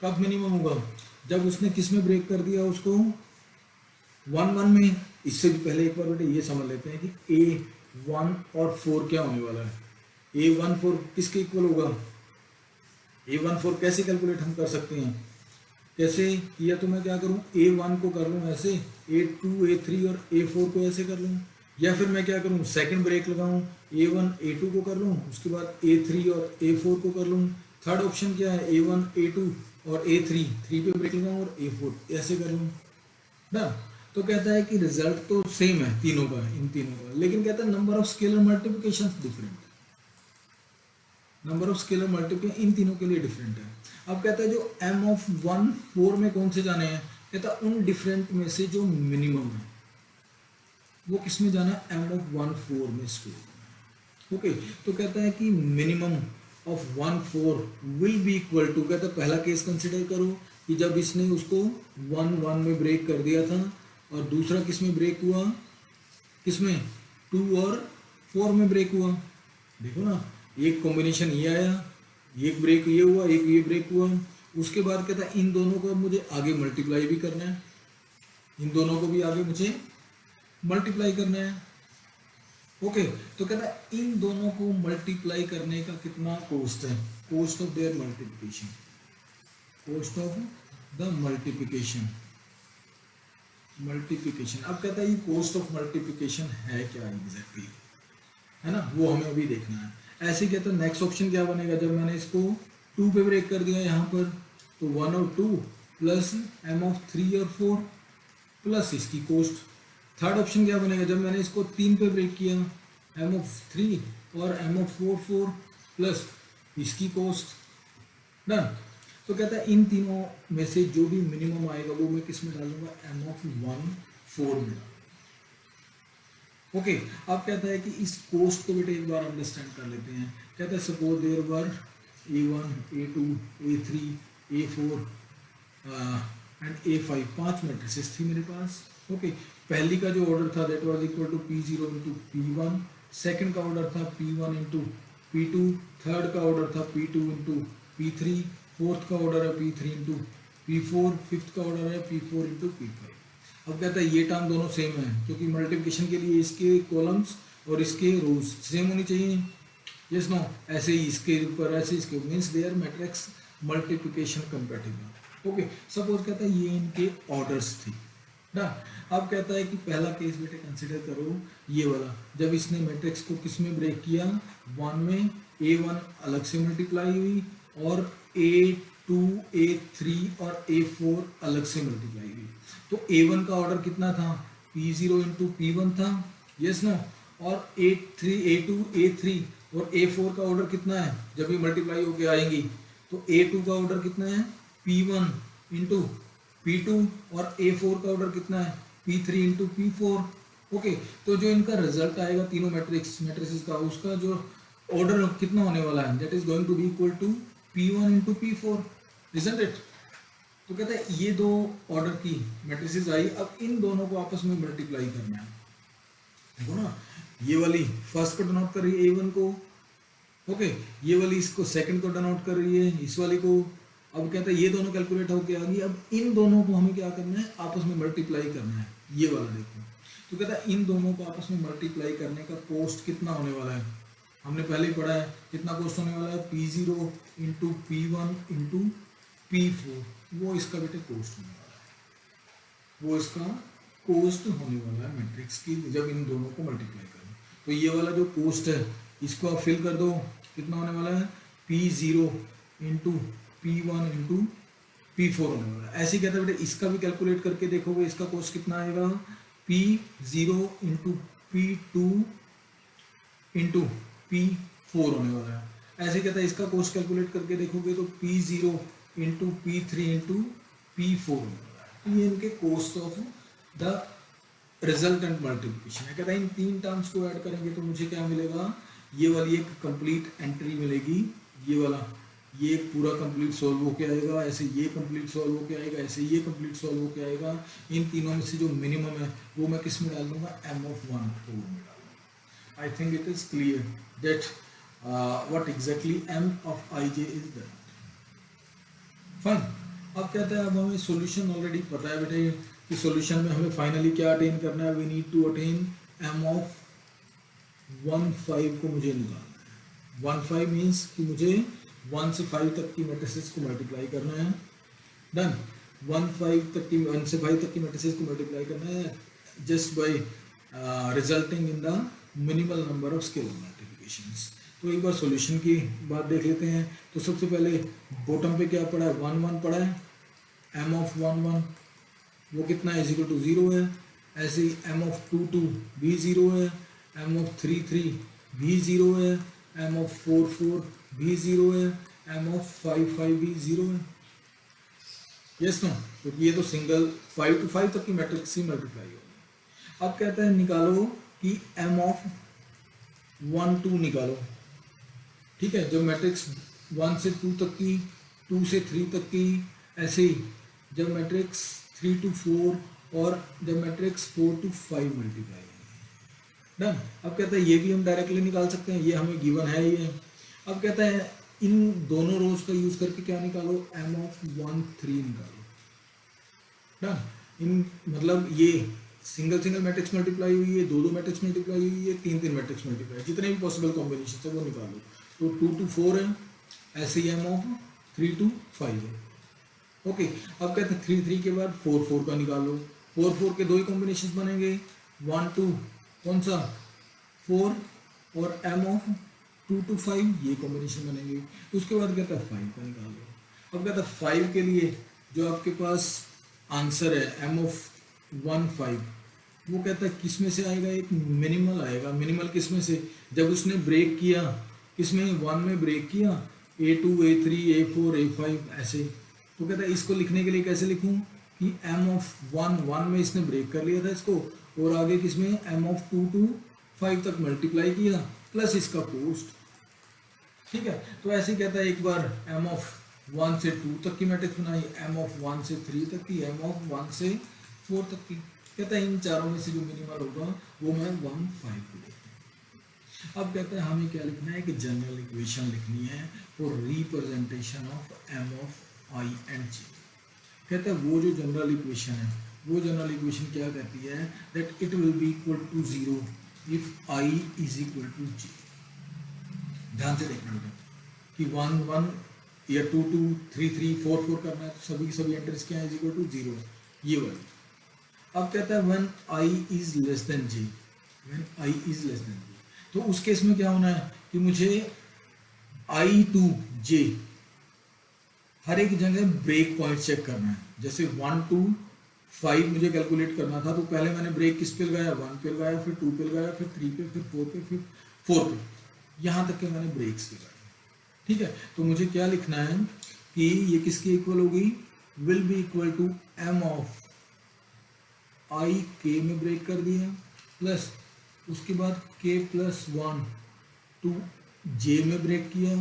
कब मिनिमम होगा, जब उसने किस में ब्रेक कर दिया उसको 1 1 में। इससे भी पहले एक बार बेटे ये समझ लेते हैं कि A1 और 4 क्या होने वाला है। A1 4 किसके इक्वल होगा, A1 4 कैसे कैलकुलेट हम कर सकते हैं, कैसे, या तो मैं क्या करूं, A1 को कर लूं ऐसे, A2 A3 और A4 को ऐसे कर लूं, या फिर मैं क्या करूं सेकंड ब्रेक लगाऊं, A1 A2 को कर लूं, उसके बाद A3 और A4 को कर लूं। थर्ड ऑप्शन क्या है, A1 A2 और A3 3 पे ब्रेक लगाऊं और A4 ऐसे कर लूं ना। तो कहता है कि रिजल्ट तो सेम है तीनों का, इन तीनों का, लेकिन कहता है number of scalar multiplications different है, नंबर ऑफ स्केलर मल्टीप्लिकेशन इन तीनों के लिए डिफरेंट है। अब कहता है जो M of 1 4 में कौन से जाने हैं, कहता है उन डिफरेंट में से जो मिनिमम है वो किस में जाना है, M of 1 4 में स्टोर। ओके, तो कहता है कि minimum of 1 4 will be equal to, कहता है पहला केस कंसिडर करो कि जब इसने उसको 1 1 में ब्रेक कर दिया था, और दूसरा किस में ब्रेक हुआ, किसमें 2 और 4 में ब्रेक हुआ। देखो ना, एक कॉम्बिनेशन ये आया, एक ब्रेक ये हुआ, एक ये ब्रेक हुआ। उसके बाद कहता है इन दोनों को मुझे आगे मल्टीप्लाई भी करना है, इन दोनों को भी आगे मुझे मल्टीप्लाई करना है। ओके, तो कहता है इन दोनों को मल्टीप्लाई करने का कितना कॉस्ट है, cost of their multiplication, cost of the multiplication, multiplication. अब कहता है ये कॉस्ट ऑफ मल्टीप्लिकेशन है क्या एग्जैक्टली, है ना, वो हमें अभी देखना है। ऐसे कहता है नेक्स्ट ऑप्शन क्या बनेगा, जब मैंने इसको 2 पे ब्रेक कर दिया यहाँ पर, तो 1 और 2 प्लस m ऑफ 3 और 4 प्लस इसकी कॉस्ट। थर्ड ऑप्शन क्या बनेगा, जब मैंने इसको 3 पे ब्रेक किया, m ऑफ 3 और m ऑफ 4 4 प्लस इसकी कॉस्ट। डन। तो कहता है इन तीनों में से जो भी मिनिमम आएगा वो मैं किस में डालूंगा, m ऑफ 1 4 में। ओके, अब कहता है कि इस कोस्ट को बेटे एक बार अंडरस्टैंड कर लेते हैं। कहता है suppose there were A1 A2 A3 A4 and A5, 5 matrices थी मेरे पास। ओके, पहली का जो ऑर्डर था that was equal to P0 into P1, second का ऑर्डर था P1 इंटू P2, थर्ड का ऑर्डर था P2 इंटू P3, फोर्थ का ऑर्डर है P3 इंटू P4, फिफ्थ का ऑर्डर है P4 इंटू P5। अब कहता है ये टर्म दोनों सेम है, क्योंकि मल्टीप्लिकेशन के लिए इसके कॉलम्स और इसके रोज सेम होनी चाहिए। यस नो, ऐसे ही इसके ऊपर, ऐसे इसके means their matrix multiplication compatible. Okay, suppose कहता है ये इनके ऑर्डर्स थी ना। अब कहता है कि पहला केस बेटे कंसिडर करो ये वाला, जब इसने मैट्रिक्स को किस में ब्रेक किया, 1 में, A1 अलग से मल्टीप्लाई हुई और A2 A3 और A4 अलग से मल्टीप्लाई हुई। तो A1 का ऑर्डर कितना था, P0 इंटू P1 था, यस नो, और A3 A2 A3 और A4 का ऑर्डर कितना है, जब ये मल्टीप्लाई होके आएंगी तो A2 का ऑर्डर कितना है, P1 इंटू P2 और A4 का ऑर्डर कितना है, P3 इंटू P4। ओके, तो जो इनका रिजल्ट आएगा तीनों मैट्रिसेस का, उसका जो ऑर्डर कितना होने वाला है, that is going to be equal to P1 into P4, isn't it. तो कहता है ये दो ऑर्डर की मैट्रिसेस आई, अब इन दोनों को आपस में मल्टीप्लाई करना है। देखो ना, ये वाली फर्स्ट को डिनोट कर रही है A1 को, ओके, ये वाली इसको सेकंड को डिनोट कर रही है इस वाली को। अब कहता है ये दोनों कैलकुलेट होके आ गई, अब इन दोनों को हमें क्या करना है, आपस में मल्टीप्लाई करना है, ये वाला देखो। तो कहता है इन दोनों को आपस में मल्टीप्लाई करने का कॉस्ट कितना होने वाला है, हमने पहले ही पढ़ा है कितना कॉस्ट होने वाला है, P0 into P1 into P4, वो इसका बेटे कॉस्ट होने वाला है, वो इसका कॉस्ट होने वाला है मैट्रिक्स की, जब इन दोनों को मल्टीप्लाई करें। तो ये वाला जो कॉस्ट है इसको आप फिल कर दो, कितना होने वाला है, P0 into P1 into P4 होने वाला है। ऐसे ही कहता है बेटे इसका भी कैलकुलेट करके देखोगे, इसका कॉस्ट कितना आएगा, P0 into P2 into P4 होने वाला है। ऐसे कहता है इसका कॉस्ट कैलकुलेट करके देखोगे तो P0 into P3 into P4 होने वाला है। तो ये इनके cost of the resultant multiplication है। कहता है इन तीन टर्म्स को ऐड करेंगे तो मुझे क्या मिलेगा, ये वाली एक कंप्लीट एंट्री मिलेगी, ये वाला ये पूरा कंप्लीट सॉल्व होके आएगा, ऐसे ये कंप्लीट सॉल्व होके आएगा, ऐसे ये कंप्लीट सॉल्व होके आएगा। इन तीनों में से जो मिनिमम है वो मैं किस में डाल दूंगा, m ऑफ 1 4 में डाल दूंगा। I think it is clear that what exactly m of ij is that. Fine. अब कहते हैं अब हमें सॉल्यूशन ऑलरेडी पता है बेटे कि सॉल्यूशन में हमें फाइनली क्या अटेन करना है, we need to attain m of 1 5 को मुझे निकालना है। 1 5 मीन्स कि मुझे 1 से 5 तक की मैट्रिसेस को मल्टीप्लाई करना है। डन। 1 से 5 तक की मैट्रिसेस को मल्टीप्लाई करना है just bye resulting in the minimal number of scalar multiplications. तो एक बार सॉल्यूशन की बात देख लेते हैं। तो सबसे पहले बॉटम पे क्या पड़ा है, 1 1 पड़ा है, m ऑफ 1 1 वो कितना है, इज इक्वल टू 0 है। ऐसे ही m ऑफ 2 2 भी 0 है, m ऑफ 3 3 भी 0 है, m ऑफ 4 4 भी 0 है, m ऑफ 5 5 भी 0 है। यस नो, तो ये तो सिंगल 5 to 5 तक की मैट्रिक्स ही मल्टीप्लाई होगी। अब कहता है निकालो कि m ऑफ 1 2 निकालो, ठीक है। जब मैट्रिक्स 1 से 2 तक की, 2 से 3 तक की, ऐसे ही जब मैट्रिक्स 3 to 4 और जब मैट्रिक्स 4 to 5 मल्टीप्लाई होगी, डन। अब कहता है ये भी हम डायरेक्टली निकाल सकते हैं, ये हमें गिवन है ये। अब कहता है इन दोनों रोज का यूज करके क्या निकालो, m of 1 3 निकालो, डन। इन मतलब ये सिंगल सिंगल मैट्रिक्स मल्टीप्लाई हुई है, दो दो मैट्रिक्स मल्टीप्लाई हुई है, तीन तीन मैट्रिक्स मल्टीप्लाई, जितने भी पॉसिबल कॉम्बिनेशन है वो निकालो। तो 2 to 4 है, ऐसे ही m of 3 to 5 है, ओके। अब कहते हैं 3 3 के बाद 4 4 का निकालो, 4 4 के दो ही कॉम्बिनेशन बनेंगे, 1 2 कौन सा 4 और m of 2 to 5 ये कॉम्बिनेशन बनेंगे। उसके बाद कहता है 5 का निकालो। अब कहता है 5 के लिए जो आपके पास आंसर है m of 1 5, वो कहता है किस में से आएगा, एक मिनिमल आएगा। मिनिमल किस में से, जब उसने ब्रेक किया किस में, 1 में ब्रेक किया, A2 A3 A4 A5 ऐसे। तो कहता है इसको लिखने के लिए कैसे लिखूं कि m of 1 में इसने ब्रेक कर लिया था इसको, और आगे किस में m of 2 to 5 तक मल्टीप्लाई किया प्लस इसका पोस्ट, ठीक है। तो ऐसे कहता है एक बार m of 1 से 2 तक की मैट्रिक्स बनाई, m of 1 से 3 तक की, m of 1 से 4 तक की। कहता है इन चारों में से जो मिनिमल होगा वो मैं 1 5 को लेता हूँ। अब कहता है हमें क्या लिखना है कि जनरल इक्वेशन लिखनी है for representation of m of i and j। कहता है वो जो जनरल इक्वेशन है, वो जनरल इक्वेशन क्या कहती है, that it will be equal to 0 if i is equal to j। ध्यान से देखना बेटा कि 1 1 या 2 2 3 3 4 4 करना है, तो सभी की सभी एंटर्स क्या है, इज इक्वल टू 0, ये वाली। अब कहता है when i is less than j, when i is less than j, तो उस केस में क्या होना है कि मुझे i to j हर एक जगह ब्रेक पॉइंट चेक करना है। जैसे 1 to 5 मुझे कैलकुलेट करना था, तो पहले मैंने ब्रेक किस पे लगाया, 1 पे लगाया, फिर 2 पे लगाया, फिर 3 पे, फिर 4 पे, फिर 4 पे, यहाँ तक के मैंने ब्रेक्स लगाए, ठीक है। तो मुझे क्या लिखना है कि ये किसके इक्वल होगी, will be equal to m of i k में ब्रेक कर दिया, प्लस उसके बाद k प्लस 1 टू j में ब्रेक किया,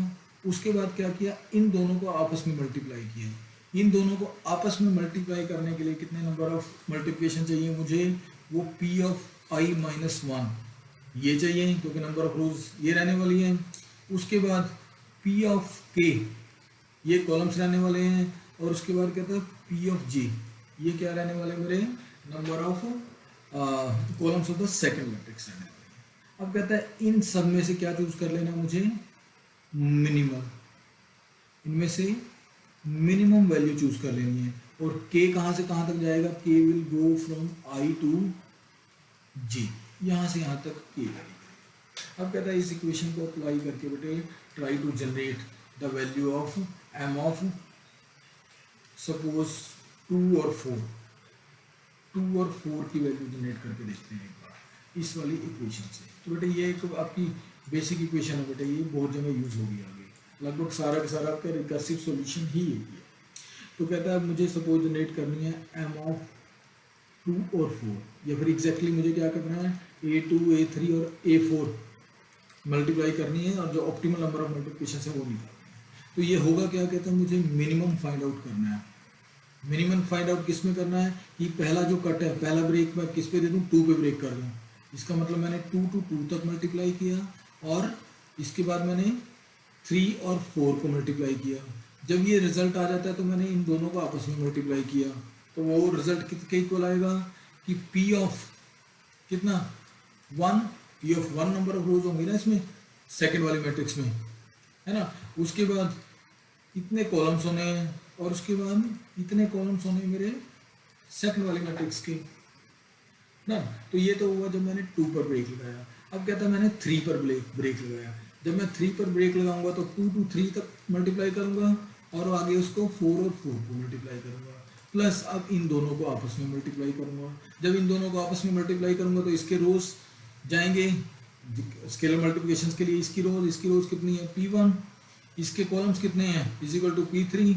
उसके बाद क्या किया, इन दोनों को आपस में मल्टीप्लाई किया। इन दोनों को आपस में मल्टीप्लाई करने के लिए कितने नंबर ऑफ मल्टीप्लिकेशन चाहिए मुझे, वो p ऑफ i माइनस 1 ये चाहिए, क्योंकि नंबर ऑफ रोज ये रहने वाली है। उसके बाद p ऑफ k ये कॉलम्स रहने वाले हैं, और उसके बाद कहता है p ऑफ j ये क्या रहने वाले मेरे, number of columns of the second matrix रहने वाले हैं। अब कहता है इन सब में से क्या चूज कर लेना मुझे, मिनिमम, इनमें से मिनिमम वैल्यू चूज कर लेनी है। और k कहाँ से कहाँ तक जाएगा, k will go from i to j, यहाँ से यहाँ तक k वैल्यू। अब कहता है इस इक्वेशन को अप्लाई करके बेटे try to generate the value of m of suppose 2 और 4, 2 और 4 की वैल्यू जनरेट करके देखते हैं एक बार इस वाली इक्वेशन से। तो बेटे ये एक आपकी बेसिक इक्वेशन है बेटे, ये बहुत जगह यूज होगी आगे, लगभग सारा का सारा आपका रिकर्सिव सॉल्यूशन ही है ये। तो कहता है मुझे सपोज जनरेट करनी है m ऑफ 2 और 4, या फिर एग्जैक्टली मुझे क्या करना है, a2 a3 और a4 मल्टीप्लाई करनी है, और जो ऑप्टिमल नंबर ऑफ मल्टीप्लिकेशन है वो निकालनी है। तो ये होगा क्या, कहता है मुझे मिनिमम फाइंड आउट करना है। मिनिमम फाइंड आउट किस में करना है कि पहला जो कट है, पहला ब्रेक मैं किस पे दे दूं, 2 पे ब्रेक कर दूं। इसका मतलब मैंने 2 to 2 तक मल्टीप्लाई किया, और इसके बाद मैंने 3 और 4 को मल्टीप्लाई किया। जब ये रिजल्ट आ जाता है तो मैंने इन दोनों को आपस में मल्टीप्लाई किया, तो वो रिजल्ट कितने इक्वल आएगा कि p ऑफ कितना 1, p ऑफ 1 नंबर ऑफ रोज होंगे ना इसमें सेकंड वाली मैट्रिक्स में, है ना। उसके बाद इतने कॉलम्स होने हैं, और उसके बाद इतने कॉलम्स होने मेरे सेकंड वाली मैट्रिक्स के ना। तो ये तो हुआ जब मैंने 2 पर ब्रेक लगाया। अब कहता है मैंने 3 पर ब्रेक लगाया। जब मैं 3 पर ब्रेक लगाऊंगा तो 2 to 3 तक मल्टीप्लाई करूंगा, और आगे उसको 4 और 4 को मल्टीप्लाई करूंगा, प्लस अब इन दोनों को आपस में मल्टीप्लाई करूंगा। जब इन दोनों को आपस में मल्टीप्लाई करूंगा तो इसके रोज जाएंगे स्केलर मल्टीप्लिकेशन के लिए, इसकी रोज कितनी है p1, इसके कॉलम्स कितने हैं is equal to p3,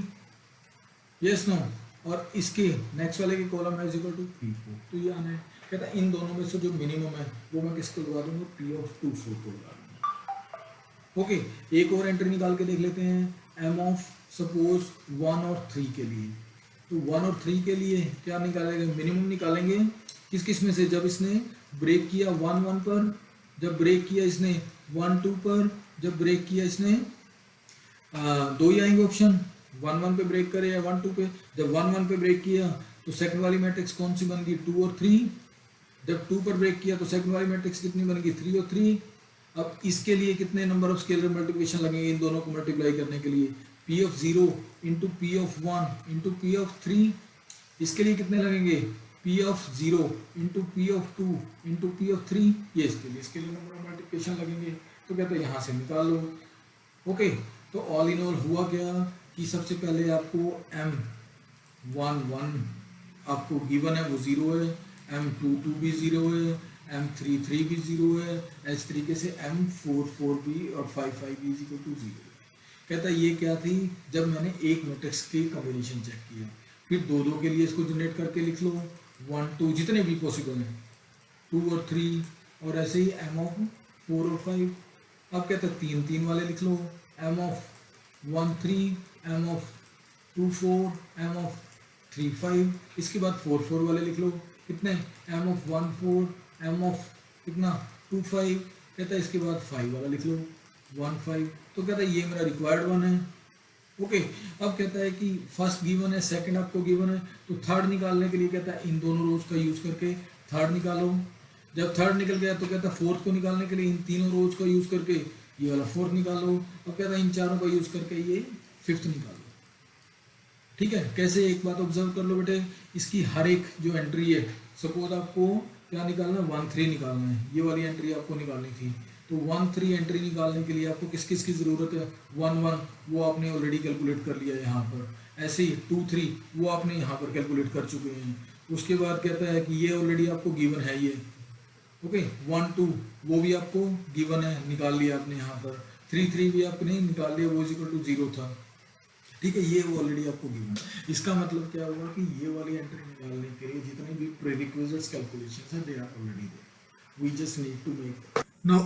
yes no, और इसके नेक्स्ट वाले के कॉलम है इज इक्वल टू p4। तो ये आना है। कहता है इन दोनों में से जो मिनिमम है वो मैं किसको लगा दूंगा, p ऑफ 2 4 को लगा दूंगा। ओके, एक और एंट्री निकाल के देख लेते हैं एम ऑफ सपोज 1 और 3 के लिए। तो 1 और 3 के लिए क्या निकालेंगे, मिनिमम निकालेंगे किस किस में से, जब इसने ब्रेक किया 1 1 पर, जब ब्रेक किया इसने 1 2 पर, जब ब्रेक किया इसने दो ही आएंगे ऑप्शन, 1 1 पे ब्रेक करे या 1 2 पे। जब 1 1 पे ब्रेक किया तो सेकंड वाली मैट्रिक्स कौन सी बन गई, 2 और 3। जब 2 पर ब्रेक किया तो सेकंड वाली मैट्रिक्स कितनी बनेगी, 3 और 3। अब इसके लिए कितने नंबर ऑफ स्केलर मल्टीप्लिकेशन लगेंगे इन दोनों को मल्टीप्लाई करने के लिए, P of 0 into P of 1 into P of 3। इसके लिए कितने लगेंगे, P of 0 into P of 2 into P of 3। ये इसके लिए नंबर ऑफ मल्टीप्लिकेशन लगेंगे। तो कहते हैं यहाँ से निकाल लो। ओके, तो ऑल इन ऑल हुआ क्या कि सबसे पहले आपको M11 आपको गिवन है वो 0 है, M22 भी 0 है, M33 भी 0 है, इस तरीके से M44 भी और 55 भी इज इक्वल टू 0। कहता है ये क्या थी, जब मैंने एक मैट्रिक्स के कॉम्बिनेशन चेक किया, फिर दो दो के लिए इसको जनरेट करके लिख लो 1 2 जितने भी पॉसिबल हैं, 2 और 3, और ऐसे ही M ऑफ 4 और 5। अब कहते हैं 3 3 वाले लिख लो, M ऑफ 1 3, M ऑफ 2 4, M ऑफ 3 5। इसके बाद 4 4 वाले लिख लो, कितने, M ऑफ 1 4, M ऑफ कितना 2 5। कहता है इसके बाद 5 वाला लिख लो 1 5। तो कहता है ये मेरा रिक्वायर्ड वन है। ओके, अब कहता है कि फर्स्ट गिवन है, सेकंड आपको गिवन है, तो थर्ड निकालने के लिए कहता है इन दोनों रोज का यूज करके थर्ड निकालो। जब थर्ड निकल गया तो कहता है फोर्थ को निकालने के लिए इन तीनों रोज का यूज करके ये वाला फोर्थ निकालो। अब कहता है इन चारों का यूज करके ये फिफ्थ निकालो। ठीक है, कैसे, एक बात ऑब्जर्व कर लो बेटे, इसकी हर एक जो एंट्री है, सपोज आपको क्या निकालना है, 1 3 निकालना है, ये वाली एंट्री आपको निकालनी थी। तो 1 3 एंट्री निकालने के लिए आपको किस किस की ज़रूरत है, 1 1 वो आपने ऑलरेडी कैलकुलेट कर लिया है यहाँ पर। ऐसे ही 2 3 वो आपने यहाँ पर कैलकुलेट कर चुके हैं। उसके बाद कहता है कि ये ऑलरेडी आपको गिवन है ये। ओके, 1 2 वो भी आपको गिवन है, निकाल लिया आपने यहाँ पर। 3 3 भी आपने निकाल लिया, वो इज इक्वल टू 0 था। ठीक है, ये ऑलरेडी आपको गिवन। इसका मतलब क्या हुआ कि ये वाली एंट्री निकालने के लिए जितने भी प्रीरिक्विजिट्स कैलकुलेशंस हैं, they are already there, we just need to make. Now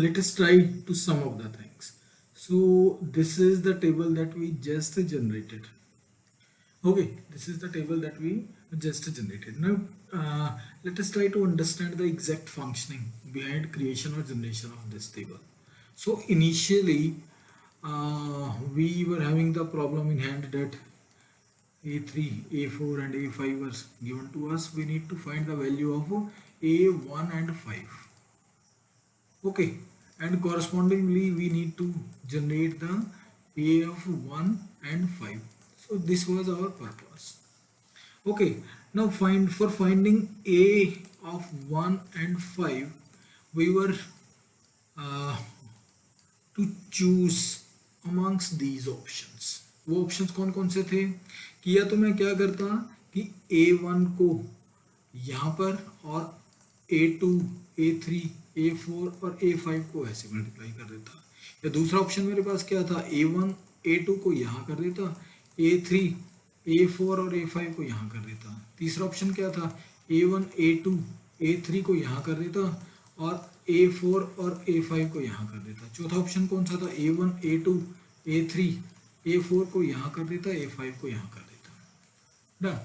let us try to some of the things. So this is the table that we just generated. Okay, this is the table that we just generated. Now, let us try to understand the exact functioning behind creation or generation of this table. So, initially, we were having the problem in hand that A3, A4 and A5 was given to us. We need to find the value of A1 and 5. Okay, and correspondingly, we need to generate the A of 1 and 5. So this was our purpose. Okay, now finding A of 1 and 5, we were to choose amongst these options. वो ऑप्शंस कौन कौन से थे, किया तो मैं क्या करता कि A1 को यहाँ पर और A2 A3 A4 और A5 को ऐसे मल्टीप्लाई कर देता। या दूसरा ऑप्शन मेरे पास क्या था, A1 A2 को यहाँ कर देता, A3 A4 और A5 को यहाँ कर देता। तीसरा ऑप्शन क्या था, A1 A2 A3 को यहाँ कर देता और A4 और A5 को यहाँ कर देता। चौथा ऑप्शन कौन सा था, A1 A2 A3 A4 को यहाँ कर देता, A5 को यहाँ कर देता। डन।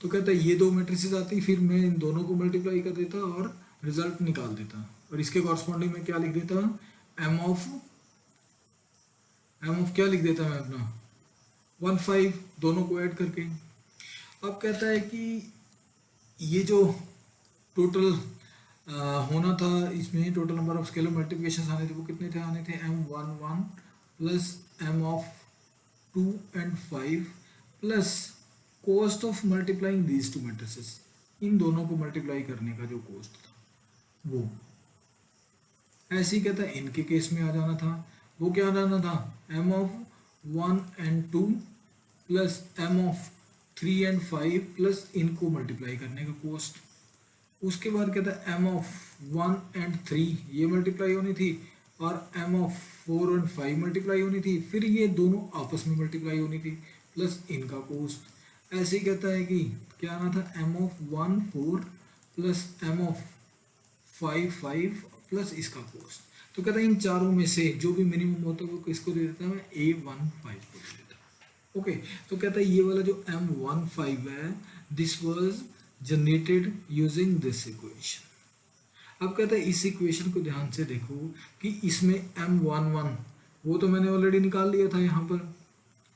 तो कहता है ये दो मैट्रिसेस आती, फिर मैं इन दोनों को मल्टीप्लाई कर देता और रिजल्ट निकाल देता, और इसके कॉरस्पॉन्डिंग में क्या लिख देता, एम ऑफ क्या लिख देता मैं अपना 1 5, दोनों को ऐड करके। अब कहता है कि ये जो टोटल होना था, इसमें total number of scalar multiplication आने थे, वो कितने थे, आने थे M11 प्लस M ऑफ 2 and 5 plus cost of multiplying these two matrices, इन दोनों को मल्टीप्लाई करने का जो कॉस्ट था वो। ऐसे ही कहता है इनके केस में आ जाना था, वो क्या आ जाना था, M of 1 and 2 plus M of 3 and 5 plus इनको मल्टीप्लाई करने का कॉस्ट। उसके बाद कहता है M ऑफ 1 and 3 ये मल्टीप्लाई होनी थी, और M ऑफ 4 and 5 मल्टीप्लाई होनी थी, फिर ये दोनों आपस में मल्टीप्लाई होनी थी प्लस इनका कॉस्ट। ऐसे ही कहता है कि क्या आना था, M of 1 4 plus M of 5 5 plus इसका कॉस्ट। तो कहता है इन चारों में से जो भी मिनिमम होता है वो किसको दे देता है, मैं A15 को दे देता हूँ। ओके, तो कहता है ये वाला जो M15 है, this was generated using this equation. अब कहता है इस इक्वेशन को ध्यान से देखो कि इसमें M11 वो तो मैंने ऑलरेडी निकाल लिया था यहाँ पर।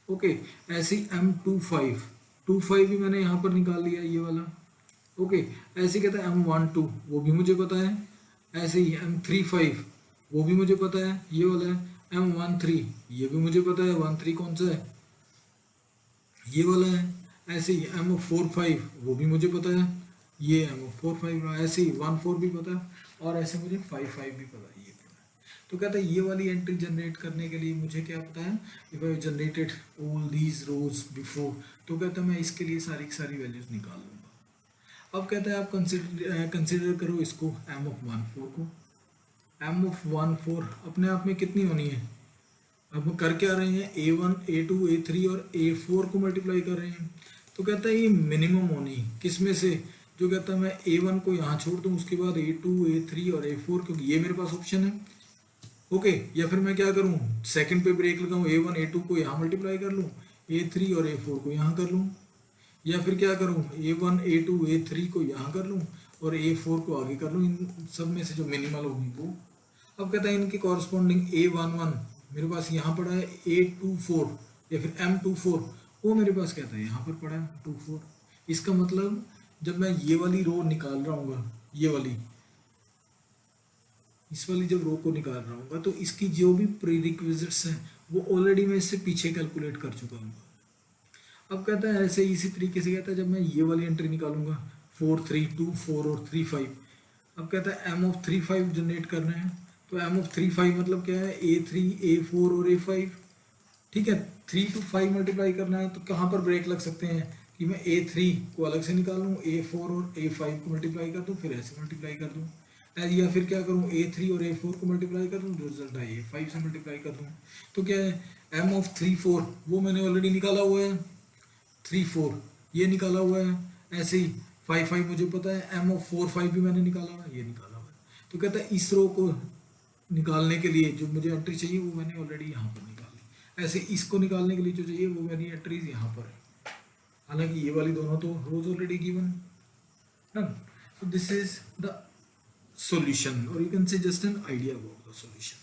ओके, ऐसे ही M25 भी मैंने यहाँ पर निकाल लिया ये वाला। ओके, ऐसे कहता है M12 वो भी मुझे पता है, ऐसे ही M35 वो भी मुझे पता है, ये वाला है M13 ये भी मुझे पता है, 13 कौन सा है, ये वाला है। ऐसे ही M45 वो भी मुझे पता है, ये M45, ऐसे ही 14 भी पता है, और ऐसे मुझे 55 भी पता है, ये पता है। तो कहता है ये वाली एंट्री जनरेट करने के लिए मुझे क्या पता है, if I generated all these rows before, तो कहता है मैं इसके लिए सारी की सारी वैल्यूज निकाल लूँगा। अब कहता है आप कंसिडर करो इसको M14 को। M14 अपने आप में कितनी होनी है, अब हम कर क्या रहे हैं, A1 A2 A3 और A4 को मल्टीप्लाई कर रहे हैं। तो कहता है ये मिनिमम होनी किस में से, जो कहता है मैं A1 को यहाँ छोड़ दूँ, उसके बाद A2 A3 और A4, क्योंकि ये मेरे पास ऑप्शन है। ओके, या फिर मैं क्या करूँ, सेकंड पे ब्रेक लगाऊँ, A1 A2 को यहाँ मल्टीप्लाई कर लूँ, A3 और A4 को यहाँ कर लूँ, या फिर क्या करूँ, A1 A2 A3 को यहाँ कर लूँ और A4 को आगे कर लूँ, इन सब में से जो मिनिमल होगी वो। अब कहता है इनके कॉरस्पॉन्डिंग A11 मेरे पास यहाँ पड़ा है, A24 या फिर M24 वो मेरे पास कहता है यहाँ पर पड़ा है 24। इसका मतलब जब मैं ये वाली रो निकाल रहा हूँ, ये वाली इस वाली जब रो को निकाल रहा हूँ तो इसकी जो भी प्रीरिक्विजिट्स हैं वो ऑलरेडी मैं इससे पीछे कैलकुलेट कर चुका हूँ। अब कहता है ऐसे इसी तरीके से कहता है जब मैं ये वाली एंट्री निकालूंगा 4 3 2 4 और 3 5, अब कहता है M35 जनरेट करना है, तो M35 मतलब क्या है, A3 A4 और A5। ठीक है, 3 to 5 मल्टीप्लाई करना है, तो कहाँ पर ब्रेक लग सकते हैं कि मैं A3 को अलग से निकालूँ, A4 और A5 को मल्टीप्लाई कर दूँ, फिर ऐसे मल्टीप्लाई कर दूँ, या फिर क्या करूँ, A3 और A4 को मल्टीप्लाई कर दूँ, जो रिजल्ट है A5 से मल्टीप्लाई कर दूँ। तो क्या है, M34 वो मैंने ऑलरेडी निकाला हुआ है, 3 4 ये निकाला हुआ है, ऐसे ही 5 मुझे पता है, M45 भी मैंने निकाला हुआ है, ये निकाला हुआ है। तो कहता है इस रो को निकालने के लिए जो मुझे एंट्री चाहिए वो मैंने ऑलरेडी यहाँ पर निकाल ली, ऐसे इसको निकालने के लिए जो चाहिए वो मेरी एंट्रीज यहाँ पर है, हालांकि ये वाली दोनों तो rows already given done. So this is the solution, or you can say just an idea about the solution.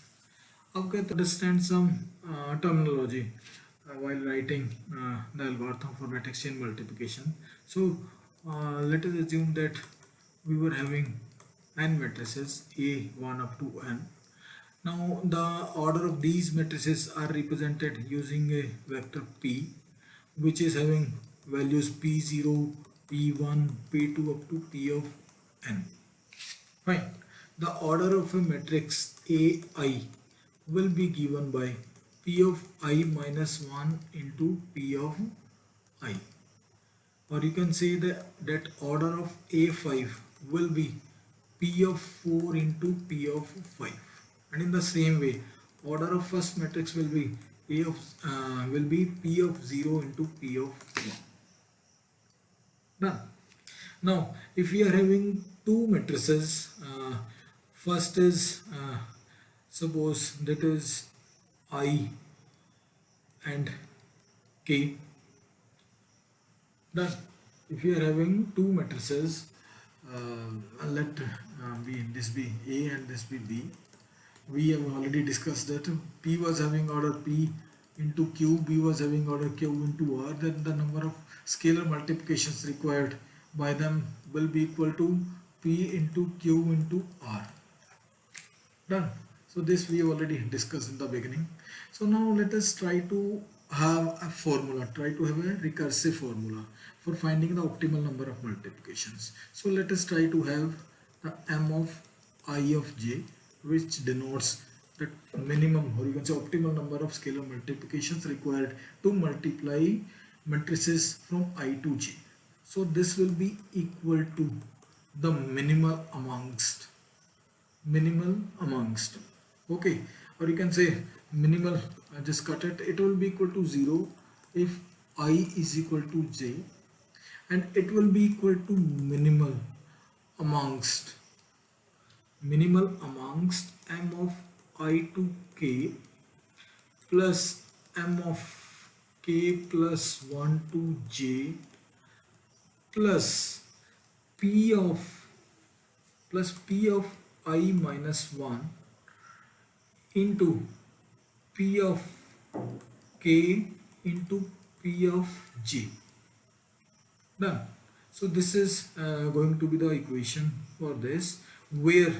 अब कहते understand some terminology while writing the algorithm for matrix chain multiplication. So let us assume that we were having n matrices A1 up to n. Now the order of these matrices are represented using a vector P, which is having values P0, P1, P2 up to P of n. Fine. The order of a matrix AI will be given by P of I minus 1 into P of I. Or you can say that order of A5 will be P of 4 into P of 5. And in the same way, order of first matrix will be will be P of 0 into P of 1. Done. Now, if we are having two matrices, first is suppose that is I and K. Done. If we are having two matrices, let this be A and this be B. We have already discussed that P was having order P into Q, B was having order Q into R, then the number of scalar multiplications required by them will be equal to P into Q into R. Done. So this we already discussed in the beginning. So now let us try to have a formula, try to have a recursive formula for finding the optimal number of multiplications. So let us try to have the M of I of j, which denotes the minimum, or you can say optimal number of scalar multiplications required to multiply matrices from I to j. So this will be equal to the minimal amongst, okay, or you can say minimal, just cut it, it will be equal to 0 if I is equal to j, and it will be equal to minimal amongst minimal amongst m of I to k plus m of k plus 1 to j plus p of I minus 1 into p of k into p of j. Done. So this is going to be the equation for this, where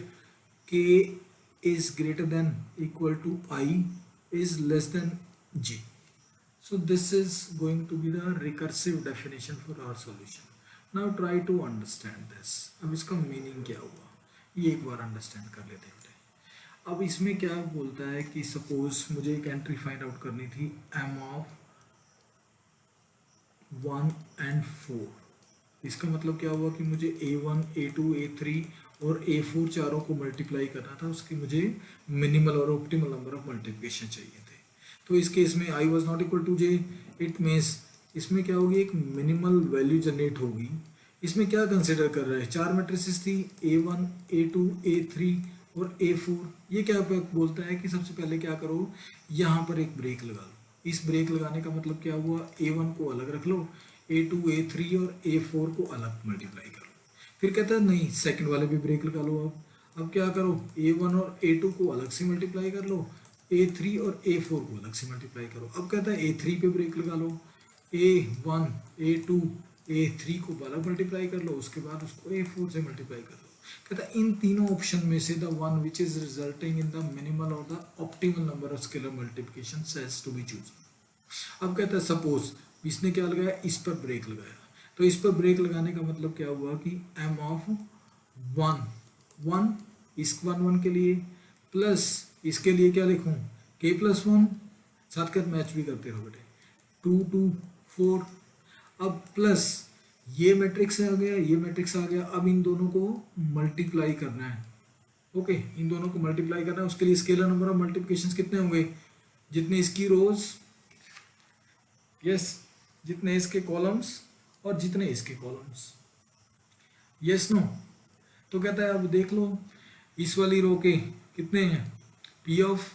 k is greater than equal to I is less than j. So this is going to be the recursive definition for our solution. Now try to understand this. अब इसका मीनिंग क्या हुआ ये एक बार अंडरस्टैंड कर लेते हैं। अब इसमें क्या बोलता है कि सपोज मुझे एक एंट्री फाइंड आउट करनी थी m ऑफ 1 and 4। इसका मतलब क्या हुआ कि मुझे a1, a2, a3 और a4 चारों को मल्टीप्लाई करना था, उसकी मुझे मिनिमल और ऑप्टिमल नंबर ऑफ मल्टीप्लिकेशन चाहिए थे। तो इस केस में i was not equal to j, it means इसमें क्या होगी, एक मिनिमल वैल्यू जनरेट होगी। इसमें क्या कंसिडर कर रहा है, चार मैट्रिसेस थी a1, a2, a3 और a4। ये क्या बोलता है कि सबसे पहले क्या करो, यहाँ पर एक ब्रेक लगा लो। इस ब्रेक लगाने का मतलब क्या हुआ, a1 को अलग रख लो, a2, a3 और a4 को अलग मल्टीप्लाई कर लो। फिर कहता है नहीं, सेकंड वाले भी ब्रेक लगा लो। अब क्या करो, a1 और a2 को अलग से मल्टीप्लाई कर लो, a3 और a4 को अलग से मल्टीप्लाई करो। अब कहता है a3 पे ब्रेक लगा लो, a1, a2, a3 को अलग मल्टीप्लाई कर लो, उसके बाद उसको a4 से मल्टीप्लाई कर लो। कहता है इन तीनों ऑप्शन में से the one which is resulting in the minimal और the optimal number of scalar multiplication has to be chosen. अब कहता है सपोज इसने क्या लगाया, इस पर ब्रेक लगाया, तो इस पर ब्रेक लगाने का मतलब क्या हुआ कि m ऑफ 1 इस 1 के लिए प्लस इसके लिए क्या लिखूं, k प्लस 1, साथ के मैच भी करते रहो बेटे, 2 2 4। अब प्लस ये मैट्रिक्स आ गया, ये मैट्रिक्स आ गया। अब इन दोनों को मल्टीप्लाई करना है। ओके, इन दोनों को मल्टीप्लाई करना है, उसके लिए स्केलर नंबर ऑफ मल्टीप्लिकेशंस कितने होंगे, जितने इसकी रोज, यस, जितने इसके कॉलम्स और जितने इसके कॉलम्स, यस नो। तो कहता है अब देख लो, इस वाली रो के कितने हैं, p ऑफ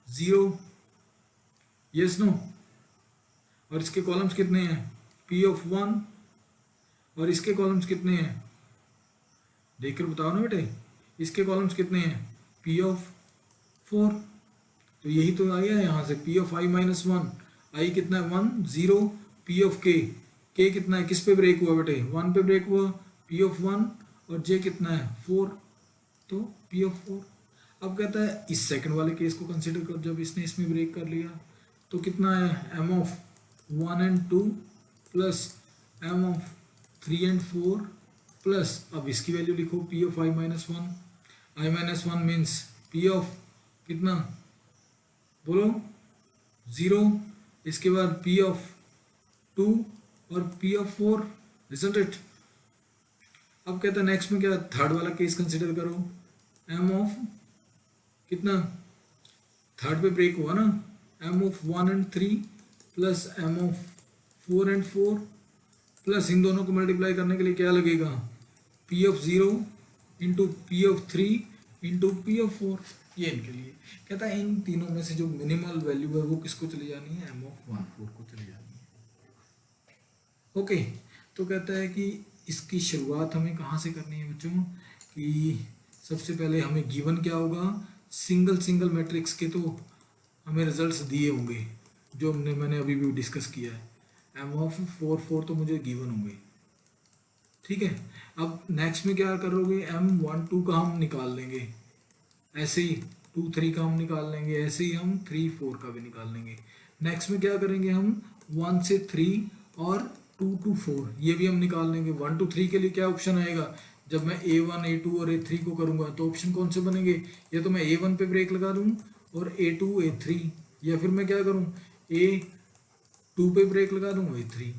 0, यस नो, और इसके कॉलम्स कितने हैं, p ऑफ 1, और इसके कॉलम्स कितने हैं, देखकर बताओ ना बेटे, इसके कॉलम्स कितने हैं, p ऑफ 4। तो यही तो आया है यहाँ से, p of i minus 1, i कितना है 1 0, p ऑफ k कितना है, किस पे ब्रेक हुआ बेटे, 1 पे ब्रेक हुआ, p ऑफ 1, और j कितना है 4, तो p ऑफ 4। अब कहता है इस सेकंड वाले केस को कंसीडर कर, जब इसने इसमें ब्रेक कर लिया तो कितना है, m of 1 and 2 plus m of 3 and 4 plus, अब इसकी वैल्यू लिखो, p of i minus 1, i minus 1 means p of कितना, बोलो 0, इसके बाद p ऑफ 2 और p ऑफ 4, रिजल्ट इट। अब कहता है नेक्स्ट में क्या, थर्ड वाला केस कंसिडर करो, m ऑफ कितना, थर्ड पे ब्रेक हुआ ना, m of 1 and 3 plus m of 4 and 4 plus इन दोनों को मल्टीप्लाई करने के लिए क्या लगेगा, p of 0 into p of 3 into p of 4। ये इनके लिए कहता है इन तीनों में से जो मिनिमल वैल्यू है वो किसको चली जानी है, m ऑफ 1 4 को चली जानी है। ओके, तो कहता है कि इसकी शुरुआत हमें कहाँ से करनी है बच्चों, कि सबसे पहले हमें गिवन क्या होगा, सिंगल मैट्रिक्स के तो हमें रिजल्ट्स दिए होंगे जो मैंने अभी भी डिस्कस किया है, m ऑफ 4 4 तो मुझे गिवन होंगे, ठीक है। अब नेक्स्ट में क्या करोगे, m 1 2 का हम निकाल लेंगे, ऐसे ही 2 3 का हम निकाल लेंगे, ऐसे ही हम 3 4 का भी निकाल लेंगे। नेक्स्ट में क्या करेंगे, हम 1 से 3 और 2 to 4 ये भी हम निकाल लेंगे। 1 to 3 के लिए क्या ऑप्शन आएगा, जब मैं a1 a2 और a3 को करूँगा तो ऑप्शन कौन से बनेंगे, या तो मैं a1 पे ब्रेक लगा दूँ और a2 a3, या फिर मैं क्या करूँ a2 पे ब्रेक लगा दूँ a3,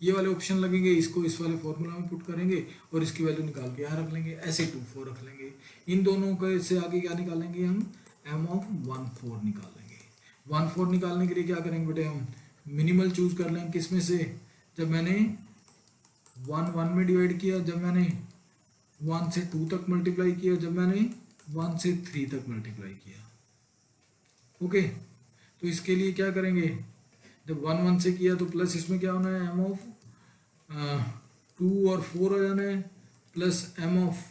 ये वाले ऑप्शन लगेंगे। इसको इस वाले फॉर्मूला में पुट करेंगे और इसकी वैल्यू निकाल के यहाँ रख लेंगे, ऐसे 2 4 रख लेंगे। इन दोनों के से आगे क्या निकालेंगे, हम m ऑफ 1 4 निकाल लेंगे। 1 4 निकालने के लिए क्या करेंगे बेटे, हम मिनिमल चूज कर लेंगे, किस में से, जब मैंने 1 1 में डिवाइड किया, जब मैंने 1 से 2 तक मल्टीप्लाई किया, जब मैंने 1 से 3 तक मल्टीप्लाई किया। ओके, तो इसके लिए क्या करेंगे, जब 1 1 से किया तो प्लस इसमें क्या होना है, एम ऑफ 2 और 4 हो जाना है, प्लस एम ऑफ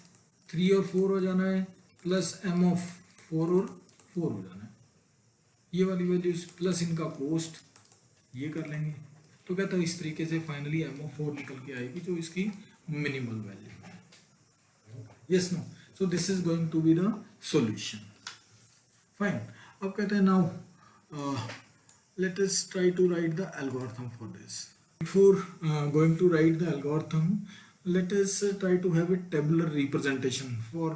3 और 4 हो जाना है, प्लस एम ऑफ 4 और 4 हो जाना है। ये वाली वैल्यूज प्लस इनका कोस्ट ये कर लेंगे। तो कहता है इस तरीके से फाइनली एम ऑफ 4 निकल के आएगी जो इसकी मिनिमल वैल्यू है। Yes no, so this is going to be the solution. Fine, अब कहते हैं now let us try to write the algorithm for this. Before going to write the algorithm, let us try to have a tabular representation for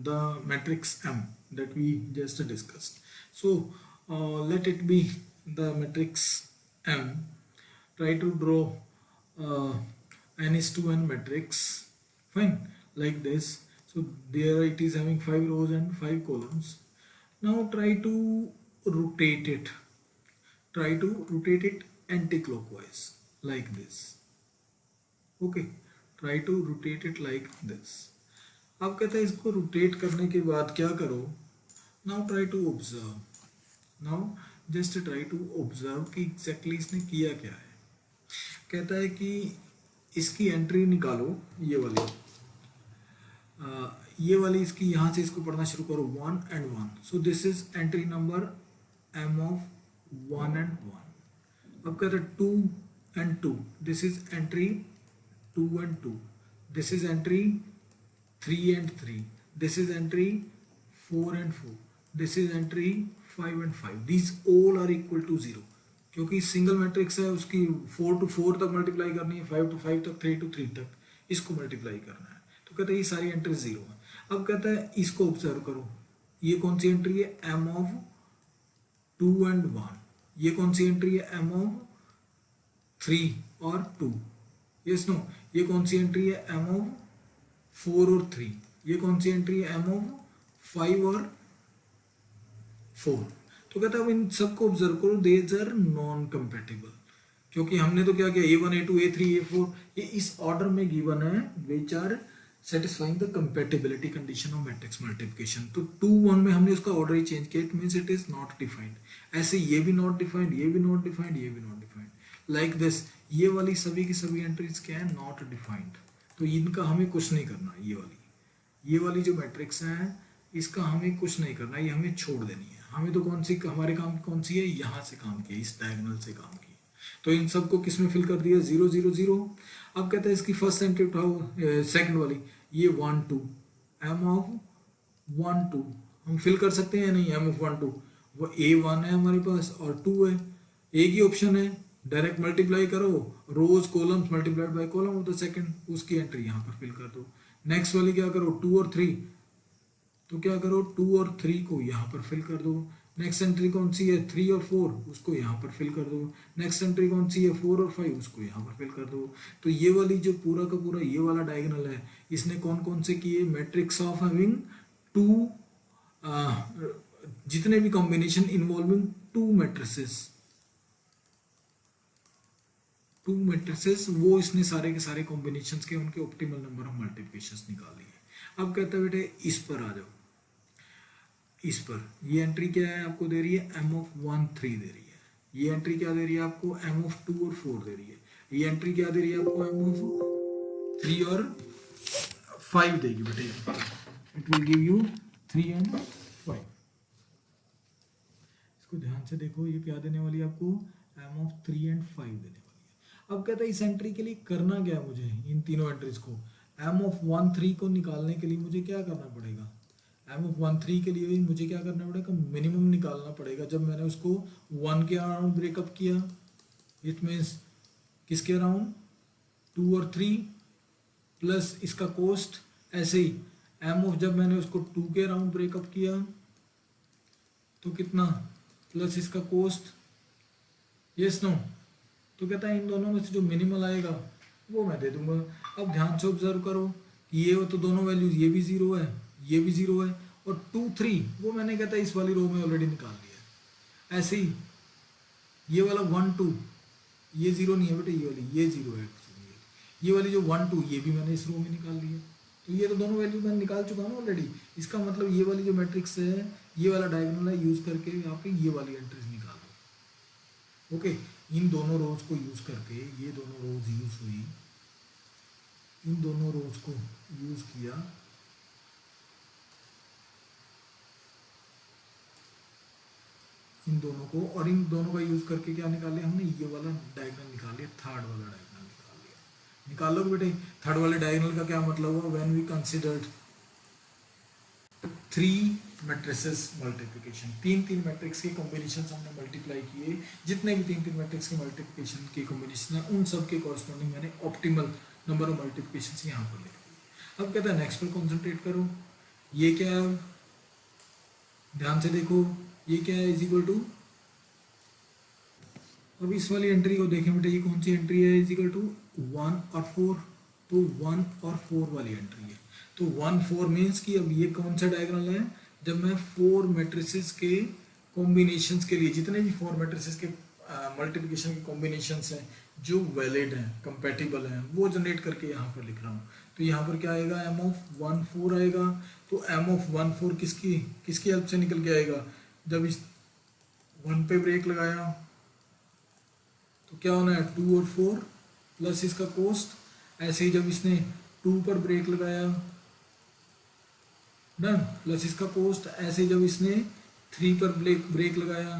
the matrix M that we just discussed. So let it be the matrix M. Try to draw n is to n matrix. Fine, like this. So there it is having 5 rows and 5 columns. Now try to rotate it. Try to rotate it anti-clockwise like this. Okay, try to rotate it like this. अब कहता है इसको रोटेट करने के बाद क्या करो, now try to observe, now just try to observe कि एग्जैक्टली इसने किया क्या है। कहता है कि इसकी एंट्री निकालो, ये वाली इसकी यहाँ से इसको पढ़ना शुरू करो, 1 and 1. So this is entry number m of 1 and 1. अब कहते हैं 2 and 2. This is entry 2 and 2. This is entry 3 and 3. This is entry 4 and 4. This is entry 5 and 5. These all are equal to 0. क्योंकि सिंगल मैट्रिक्स है, उसकी 4 to 4 तक मल्टीप्लाई करनी है, 5 to 5 तक, 3 to 3 तक इसको मल्टीप्लाई करना है। तो कहते हैं ये सारी एंट्री 0 है। अब कहता है इसको ऑब्जर्व करो, ये कौन सी एंट्री है, m ऑफ 2 and 1. ये कौन सी एंट्री है, m ऑफ 3 और 2. यस नो, ये कौन सी एंट्री है, m ऑफ 4 और 3. ये कौन सी एंट्री है, m ऑफ 5 और 4. तो कहता है अब इन सबको ऑब्जर्व करो, देज आर नॉन कंपेटिबल। क्योंकि हमने तो क्या किया, a1 a2 a3 a4 ये इस ऑर्डर में गिवन है which are satisfying the compatibility condition of matrix multiplication. तो 2 1 में हमने उसका ऑर्डर ही चेंज किया, it means it is not defined. ऐसे ये भी नॉट डिफाइंड, ये भी नॉट डिफाइंड, ये भी नॉट डिफाइंड, लाइक दिस। ये वाली सभी की सभी एंट्रीज क्या है, नॉट डिफाइंड। तो इनका हमें कुछ नहीं करना। ये वाली जो मैट्रिक्स है इसका हमें कुछ नहीं करना, ये हमें छोड़ देनी है। हमें तो कौन सी, हमारे काम कौन सी है, यहाँ से काम किया, इस डायगोनल से काम किया। तो इन सबको किस में फिल कर दिया, 0 0 0। अब कहते हैं इसकी फर्स्ट एंट्री उठाओ, सेकंड वाली, ये 1 2, m ऑफ 1 2 हम फिल कर सकते हैं या नहीं, m ऑफ 1 2 वो a1 है हमारे पास और 2 है, एक ही ऑप्शन है, डायरेक्ट मल्टीप्लाई करो, rows columns multiplied by column of the second, उसकी एंट्री यहाँ पर फिल कर दो। नेक्स्ट वाली क्या करो, 2 और 3, तो क्या करो 2 और 3 को यहाँ पर फिल कर दो। नेक्स्ट एंट्री कौन सी है, 3 और 4, उसको यहाँ पर फिल कर दो। नेक्स्ट एंट्री कौन सी है, 4 और 5, उसको यहाँ पर फिल कर दो। तो ये वाली जो पूरा का पूरा ये वाला डायगोनल है, इसने कौन कौन से किए, मैट्रिक्स ऑफ हैविंग 2, जितने भी कॉम्बिनेशन इन्वॉल्विंग 2 मैट्रिसेस, वो इसने सारे के सारे कॉम्बिनेशंस के उनके ऑप्टिमल नंबर ऑफ मल्टीप्लिकेशंस निकाल लिए। अब कहता है बेटे इस पर आ जाओ, इस पर ये एंट्री क्या है आपको दे रही है, m ऑफ 1 3 दे रही है। ये एंट्री क्या दे रही है आपको, m ऑफ 2 और 4 दे रही है। ये एंट्री क्या दे रही है आपको, m ऑफ 3 और 5 देगी बेटे, it will give you 3 and 5। इसको ध्यान से देखो, ये क्या देने वाली है आपको, m ऑफ 3 and 5 देने वाली है। अब कहता है इस एंट्री के लिए करना क्या है मुझे, इन तीनों एंट्रीज को, m ऑफ 1 3 को निकालने के लिए मुझे क्या करना पड़ेगा, m ऑफ 1 3 के लिए मुझे क्या करना पड़ेगा, मिनिमम निकालना पड़ेगा। जब मैंने उसको 1 के अराउंड ब्रेकअप किया, इट मीन्स किसके अराउंड, 2 और 3 प्लस इसका कोस्ट। ऐसे ही m ऑफ, जब मैंने उसको 2 के अराउंड ब्रेकअप किया तो कितना, प्लस इसका कोस्ट। यस नो, तो कहता है इन दोनों में से जो मिनिमल आएगा वो मैं दे दूंगा। अब ध्यान से ऑब्जर्व करो, ये तो दोनों वैल्यूज, ये भी 0 है, ये भी 0 है, और 2 3 वो मैंने कहता है इस वाली रो में ऑलरेडी निकाल लिया। ऐसे ही ये वाला 1 2 ये 0 नहीं है बेटे, ये वाली ये 0 है। ये वाली जो 1 2 ये भी मैंने इस रो में निकाल लिया। तो तो ये तो दोनों वैल्यू मैंने निकाल चुका हूँ ऑलरेडी। इसका मतलब ये वाली जो मैट्रिक्स है, ये वाला डायगोनल है, यूज करके यहाँ पे ये वाली एंट्रीज निकाल दो। ओके, इन दोनों रोज को यूज करके, ये दोनों रोज यूज हुई, इन दोनों रोज को यूज किया, इन दोनों को, और इन दोनों का यूज करके क्या निकाले हमने, ये वाला डायगोनल निकाल लिया, थर्ड वाला डायगोनल निकाल लिया। निकाल लो बेटे। थर्ड वाले डायगोनल का क्या मतलब हुआ, when we considered 3 matrices multiplication, तीन मैट्रिक्स के कॉम्बिनेशन हमने मल्टीप्लाई किए, जितने भी तीन मैट्रिक्स के मल्टीप्लिकेशन के कॉम्बिनेशन है उन सब के कॉरस्पॉन्डिंग मैंने ऑप्टिमल नंबर ऑफ मल्टीप्लिकेशन यहाँ पर लिख दिए। अब कहता है नेक्स्ट पर कॉन्सेंट्रेट करो। ये क्या है, ध्यान से देखो, ये क्या है, इज इक्वल टू, अब इस वाली एंट्री को देखें बेटे, ये कौन सी एंट्री है, इज इक्वल टू 1 और 4, तो 1 और 4 वाली एंट्री है। तो 1 4 मीन्स कि अब ये कौन सा डायग्राम है, जब मैं 4 मैट्रिसेस के कॉम्बिनेशंस के लिए, जितने भी 4 मैट्रिसेस के मल्टीप्लिकेशन के कॉम्बिनेशंस हैं जो वैलिड हैं, कंपैटिबल हैं, वो जनरेट करके यहाँ पर लिख रहा हूँ। तो यहाँ पर क्या आएगा, m ऑफ 1 4 आएगा। तो m ऑफ 1 4 किसकी किसकी हेल्प से निकल के आएगा, जब इस 1 पे ब्रेक लगाया तो क्या होना है, 2 और 4 प्लस इसका कोस्ट। ऐसे ही जब इसने 2 पर ब्रेक लगाया, डन, प्लस इसका कोस्ट। ऐसे जब इसने 3 पर ब्रेक लगाया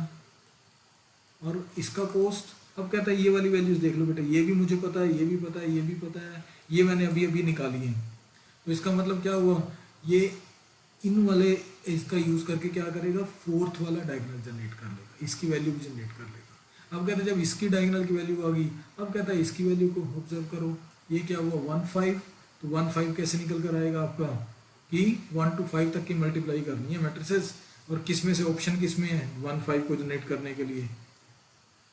और इसका कोस्ट। अब कहता है ये वाली वैल्यूज देख लो बेटा, ये भी मुझे पता है, ये भी पता है, ये भी पता है, ये मैंने अभी अभी निकाली है। तो इसका मतलब क्या हुआ, ये इन वाले इसका यूज करके क्या करेगा, फोर्थ वाला डायगोनल जनरेट कर लेगा, इसकी वैल्यू भी जनरेट कर लेगा। अब कहता है जब इसकी डायगोनल की वैल्यू आ गई, अब कहता है इसकी वैल्यू को ऑब्जर्व करो, ये क्या हुआ 1 5। तो 1 5 कैसे निकल कर आएगा आपका, कि 1 to 5 तक की मल्टीप्लाई करनी है मैट्रिसेस, और किस में से ऑप्शन किस में है, 1 5 को जनरेट करने के लिए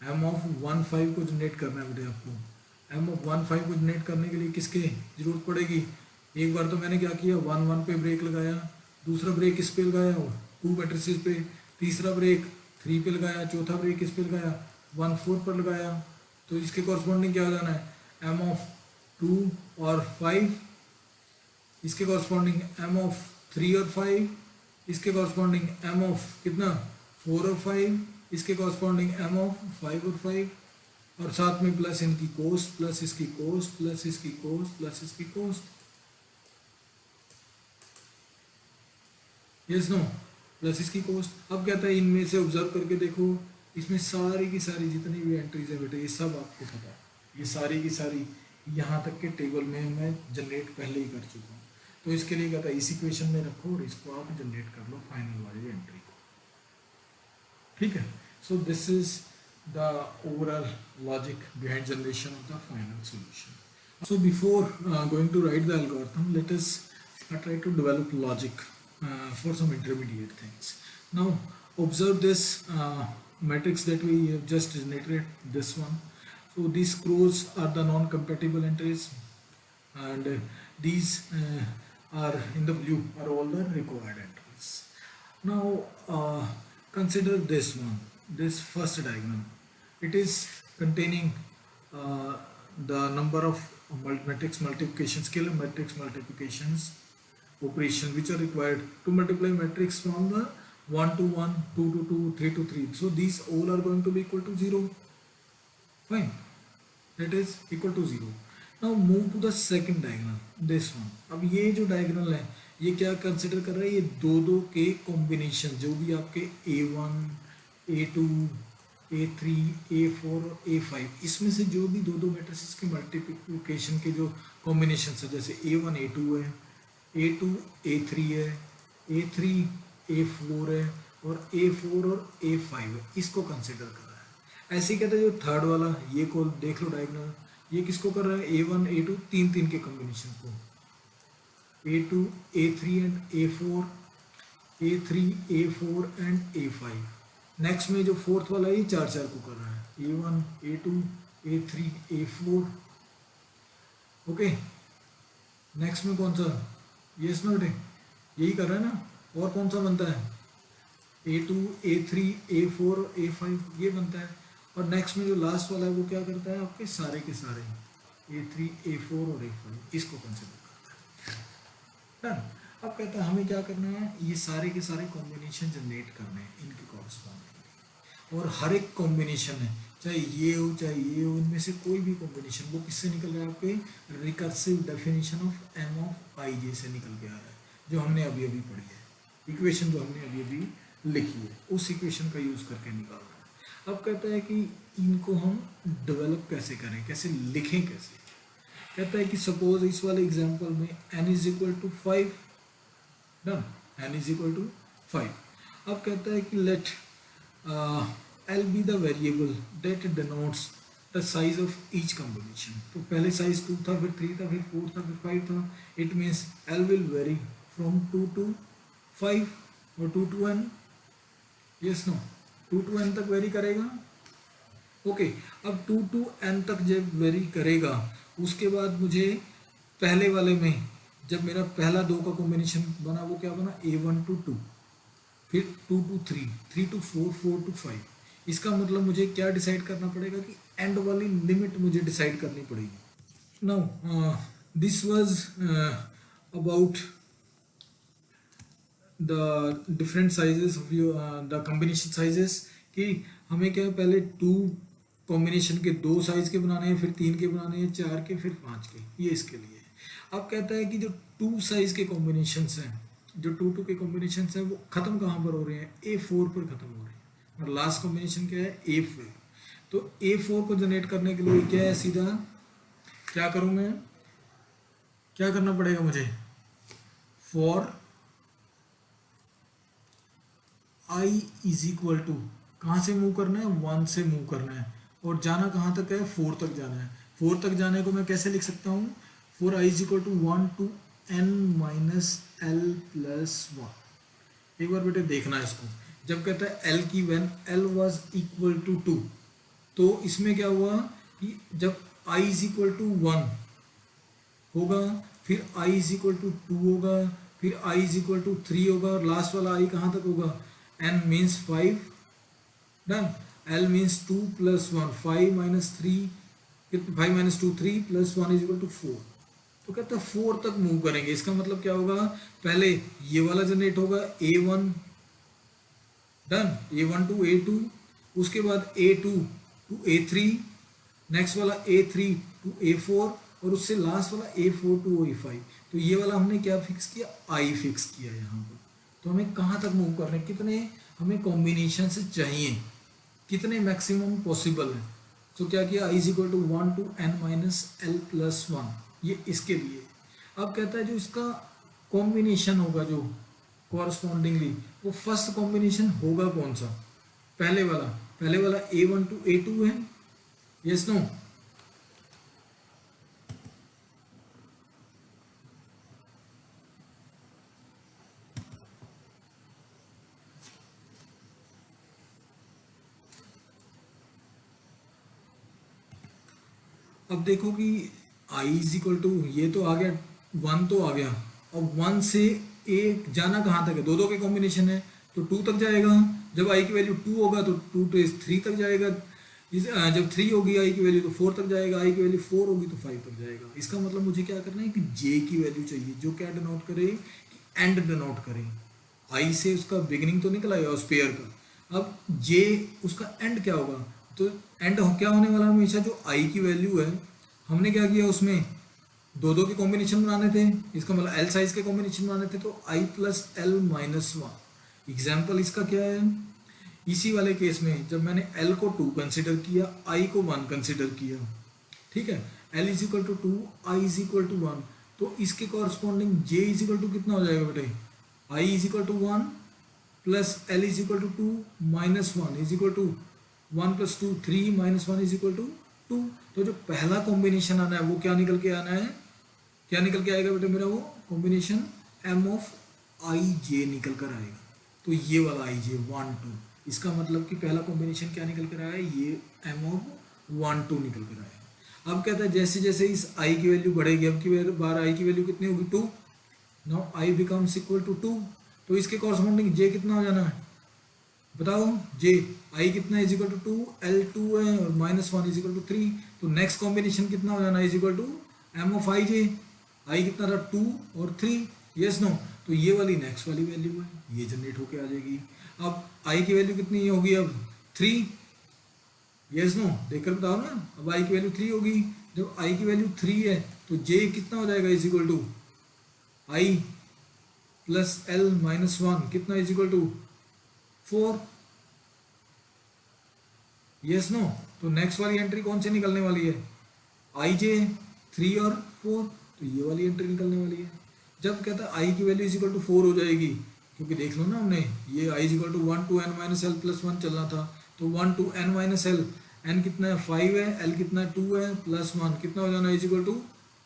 m ऑफ 1 5 को जनरेट करना है बेटे आपको। m ऑफ 1 5 को जनरेट करने के लिए किसके जरूरत पड़ेगी, एक बार तो मैंने क्या किया, 1 1 पे ब्रेक लगाया, दूसरा ब्रेक किस पे लगाया, 2 मैट्रिसेस पे, तीसरा ब्रेक 3 पे लगाया, चौथा ब्रेक किस पे लगाया, 1 4 पर लगाया। तो इसके कॉरस्पॉन्डिंग क्या हो जाना है, m ऑफ 2 और 5, इसके कॉरस्पॉन्डिंग m ऑफ 3 और 5, इसके कॉरस्पॉन्डिंग m ऑफ कितना 4 और 5, इसके कॉरस्पॉन्डिंग m ऑफ 5 और 5, और साथ में प्लस इनकी कोस्ट, प्लस इसकी कोस्ट, प्लस इसकी कोस्ट, प्लस इसकी कोस्ट। यस नो, प्लस इसकी कोस्ट। अब कहता है इनमें से ऑब्जर्व करके देखो, इसमें सारी की सारी जितनी भी एंट्रीज है बेटे, ये सब आपको पता है, ये सारी की सारी यहाँ तक के टेबल में मैं जनरेट पहले ही कर चुका हूँ। तो इसके लिए कहता है इस इक्वेशन में रखो और इसको आप जनरेट कर लो फाइनल वाली एंट्री को, ठीक है। So this is the overall logic behind generation of the final solution. So before going to write the algorithm, let us try to develop logic for some intermediate things. Now observe this matrix that we have just generated, this one. So these rows are the non-compatible entries, and these are in the blue are all the required entries. Now consider this one, this first diagonal. It is containing the number of matrix multiplications, scalar matrix multiplications operation which are required to multiply matrix from the 1 to 1, 2 to 2, 3 to 3. So these all are going to be equal to 0. Fine, that is equal to 0. Now move to the second diagonal, this one. अब ये जो diagonal है, ये क्या कंसिडर कर रहा है, ये दो के कॉम्बिनेशन, जो भी आपके A1, A2, A3, A4 और A5, इसमें से जो भी दो मैट्रिसेस के मल्टीप्लिकेशन के जो कॉम्बिनेशन है, जैसे A1 A2 है, A2 A3 है, A3 A4 है, और A4 और A5 है, इसको कंसिडर कर रहा है। ऐसे ही कहते हैं जो थर्ड वाला, ये को देख लो डायगोनल, ये किसको कर रहा है, A1 A2 तीन के कॉम्बिनेशन को, A2 A3 and A4, A3 A4 and A5। Next में जो फोर्थ वाला है, ये चार को कर रहा है, A1 A2 A3 A4। Okay, next में कौन सा, यस नो बेटे, यही कर रहा है ना। और कौन सा बनता है, A2 A3 A4 A5, ये बनता है। और नेक्स्ट में जो लास्ट वाला है वो क्या करता है, आपके सारे के सारे A3 A4 और A5 इसको कंसिडर करता है। डन। अब कहता है हमें क्या करना है, ये सारे के सारे कॉम्बिनेशन जनरेट करने हैं इनके कॉरस्पॉन्डिंग, और हर एक कॉम्बिनेशन है, चाहे ये हो चाहे ये हो, इनमें से कोई भी कॉम्बिनेशन वो किससे निकल रहा है, आपके recursive definition of M of I J से निकल के आ रहा है, जो हमने अभी अभी पढ़ी है, इक्वेशन जो हमने अभी अभी लिखी है उस इक्वेशन का यूज़ करके निकाल रहा है। अब कहता है कि इनको हम डेवलप कैसे करें, कैसे लिखें कैसे। कहता है कि सपोज इस वाले एग्जांपल में n is equal to 5, done, n is equal to 5। अब कहता है कि let L be the variable that denotes the size of each combination। तो पहले साइज 2 था, फिर 3 था, फिर 4 था, फिर 5 था। It means L will vary from 2 to 5 और 2 to n, yes no, 2 to n तक वेरी करेगा। ओके, अब 2 to n तक जब वेरी करेगा उसके बाद मुझे पहले वाले में जब मेरा पहला दो का कॉम्बिनेशन बना वो क्या बना, A1 to 2, फिर 2 to 3, 3 to 4, 4 to 5। इसका मतलब मुझे क्या डिसाइड करना पड़ेगा कि एंड वाली लिमिट मुझे डिसाइड करनी पड़ेगी। Now this was about the different sizes of the combination sizes, कि हमें क्या पहले 2 कॉम्बिनेशन के 2 साइज के बनाने हैं, फिर 3 के बनाने हैं, 4 के, फिर 5 के, ये इसके लिए। अब कहता है कि जो 2 साइज के कॉम्बिनेशंस हैं, जो 2 के कॉम्बिनेशंस हैं वो ख़त्म कहाँ पर हो रहे हैं, A4 पर ख़त्म हो रहे हैं, और लास्ट कॉम्बिनेशन क्या है, A4। तो A4 को जनरेट करने के लिए क्या है, सीधा क्या करूँ मैं, क्या करना पड़ेगा मुझे, for I is equal to, कहाँ से मूव करना है, 1 से मूव करना है, और जाना कहाँ तक है, 4 तक जाना है। 4 तक जाने को मैं कैसे लिख सकता हूँ, for I is equal to 1 to n minus L plus 1। एक बार बेटे देखना है इसको, जब कहता है L की when L was equal to 2, तो इसमें क्या हुआ कि जब I इज इक्वल टू 1 होगा, फिर I इज इक्वल टू 2 होगा, फिर I इज इक्वल टू 3 होगा, और लास्ट वाला I कहाँ तक होगा, n means 5, done. L means 2 plus 1, 5 minus 3, 5 minus 2 3 plus 1 is equal to 4। तो कहता है 4 तक मूव करेंगे। इसका मतलब क्या होगा, पहले ये वाला जनरेट होगा A1, done, A1 to A2, उसके बाद A2 टू A3, नेक्स्ट वाला A3 टू A4, और उससे लास्ट वाला A4 टू A5। तो ये वाला हमने क्या फिक्स किया, I फिक्स किया यहाँ पर। तो हमें कहाँ तक मूव करने, कितने हमें कॉम्बिनेशन से चाहिए, कितने मैक्सिमम पॉसिबल है। तो क्या किया, I is equal to 1 to n minus L plus 1, ये इसके लिए। अब कहता है जो इसका कॉम्बिनेशन होगा जो कॉरस्पॉन्डिंगली, वो फर्स्ट कॉम्बिनेशन होगा कौन सा, पहले वाला A1 टू A2 है, यस नो। अब देखो कि I इज इक्वल टू, ये तो आ गया 1, तो आ गया, अब 1 से एक जाना कहाँ तक है, दो के कॉम्बिनेशन है तो 2 तक जाएगा। जब I की वैल्यू 2 होगा तो 2 to 3 तक जाएगा, जब 3 होगी I की वैल्यू तो 4 तक जाएगा, I की वैल्यू 4 होगी तो 5 तक जाएगा। इसका मतलब मुझे क्या करना है कि J की वैल्यू चाहिए, जो क्या डिनोट करे, कि एंड डिनोट करे। I से उसका बिगिनिंग तो निकल आएगा उस पेयर का, अब J उसका एंड क्या होगा, तो एंड क्या होने वाला हमेशा, जो I की वैल्यू है, हमने क्या किया उसमें दो के कॉम्बिनेशन बनाने थे, इसका मतलब L साइज के कॉम्बिनेशन बनाने थे, तो I plus L minus 1। Example इसका क्या है, इसी वाले केस में जब मैंने L को 2 कंसिडर किया, I को 1 कंसिडर किया, ठीक है, L is equal to 2, I is equal to 1, तो इसके corresponding J is equal to कितना हो जाएगा बेटे, I is equal to 1 plus L is equal to 2 minus 1 is equal to 1 plus 2 3 minus 1 is equal to 2। तो जो पहला कॉम्बिनेशन आना है वो क्या निकल के आना है, क्या निकल के आएगा बेटे मेरा, वो combination M of I J निकल कर आएगा। तो ये वाला I J 1 2, इसका मतलब कि पहला कॉम्बिनेशन क्या निकल कर आया है, ये M ऑफ 1 2 निकल कर आएगा। अब कहता है जैसे जैसे इस I की वैल्यू बढ़ेगी, अब की बार I की वैल्यू कितनी होगी, 2, now I becomes equal to 2, तो इसके कॉरस्पॉन्डिंग J कितना हो जाना है, बताओ, J I कितना इज इक्वल टू 2, L 2 है, और माइनस 1 इज इक्वल टू 3, तो नेक्स्ट कॉम्बिनेशन कितना हो जाना है, is equal to M of I J। I कितना था 2 और 3 यस नो, तो ये वाली नेक्स्ट वाली वैल्यू है, ये जनरेट होके आ जाएगी। अब आई की वैल्यू कितनी होगी अब 3, यस नो देखकर बताओ ना। अब आई की वैल्यू 3 होगी, जब आई की वैल्यू 3 है तो जे कितना हो जाएगा is equal to I plus L minus 1 कितना is equal to 4, yes no. तो नेक्स्ट वाली एंट्री कौन सी निकलने वाली है, आई जे 3 और 4, तो ये वाली एंट्री निकलने वाली है। जब कहता है आई की वैल्यू इज इक्वल टू 4 हो जाएगी, क्योंकि देख लो ना हमने ये I is equal to 1 to N minus L plus 1 चलना था, तो 1 to N minus L, N कितना है 5 है, एल कितना है 2 है, प्लस 1 कितना हो जाना इज इक्वल टू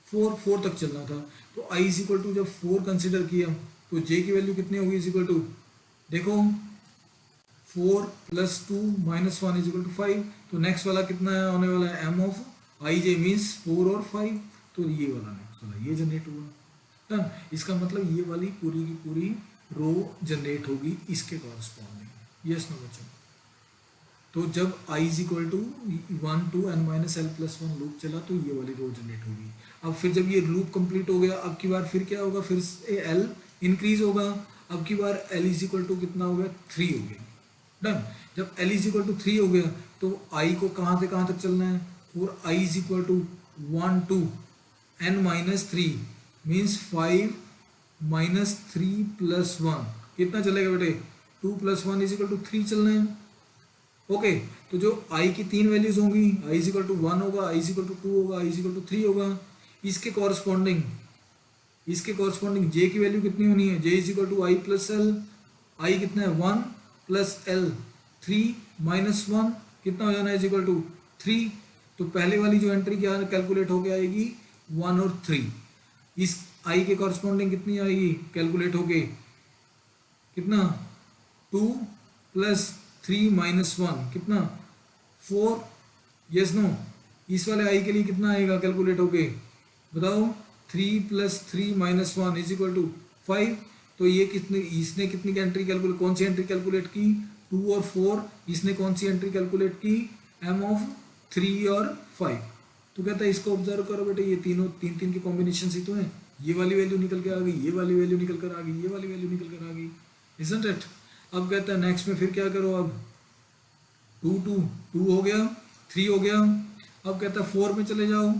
4, 4 तक चलना था। तो आई इज इक्वल टू जब 4 कंसिडर किया तो जे की वैल्यू कितनी होगी इज इक्वल टू, देखो 4 plus 2 minus 1 is equal to 5, तो नेक्स्ट वाला कितना है होने वाला है M of I J means 4 और 5, तो ये वाला नेक्स्ट वाला ये जनरेट हुआ डन। इसका मतलब ये वाली पूरी की पूरी रो जनरेट होगी इसके कॉरस्पॉन्डिंग, यस नो बच्चों। तो जब I is equal to 1 to N minus L plus 1 loop चला तो ये वाली रो जनरेट होगी। अब फिर जब ये लूप कंप्लीट हो गया, अब की बार फिर क्या होगा, फिर एल इंक्रीज होगा, अब की बार एल इज इक्वल टू कितना हो गया 3 हो गया डन। जब एल इज इक्वल टू 3 हो गया तो आई को कहाँ से कहाँ तक चलना है, और I is equal to 1 to N minus 3 means 5 minus 3 plus 1 कितना चलेगा बेटे, 2 प्लस 1 इज इक्वल टू 3 चलना है। ओके तो जो आई की 3 वैल्यूज होंगी, आई इज इक्वल टू 1 होगा, आई इज इक्वल टू 2 होगा, आई इज इक्वल टू 3 होगा, इसके कॉरस्पॉन्डिंग जे की वैल्यू कितनी होनी है, J is equal to I plus L, I कितना है 1 प्लस एल 3 माइनस 1 कितना हो जाना है इज इक्वल टू 3। तो पहले वाली जो एंट्री क्या कैलकुलेट होके आएगी 1 और 3, इस आई के कॉरस्पॉन्डिंग कितनी आएगी कैलकुलेट होके, कितना 2 प्लस 3 माइनस 1 कितना 4, यस नो। इस वाले आई के लिए कितना आएगा कैलकुलेट होके बताओ, 3 plus 3 minus 1 is equal to 5। तो ये कितने, इसने कितनी एंट्री कैलकुलेट, कौन सी एंट्री कैलकुलेट की 2 और 4, इसने कौन सी एंट्री कैलकुलेट की एम ऑफ 3 और 5। तो कहता है इसको ऑब्जर्व करो बेटे, ये तीनों तीन की कॉम्बिनेशन ही तो है, ये वाली वैल्यू निकल के आ गई, ये वाली वैल्यू निकल कर आ गई, ये वाली वैल्यू निकल कर आ गई, इजंट इट। अब कहता है नेक्स्ट में फिर क्या करो, अब 2 हो गया, 3 हो गया, अब कहता है 4 में चले जाओ।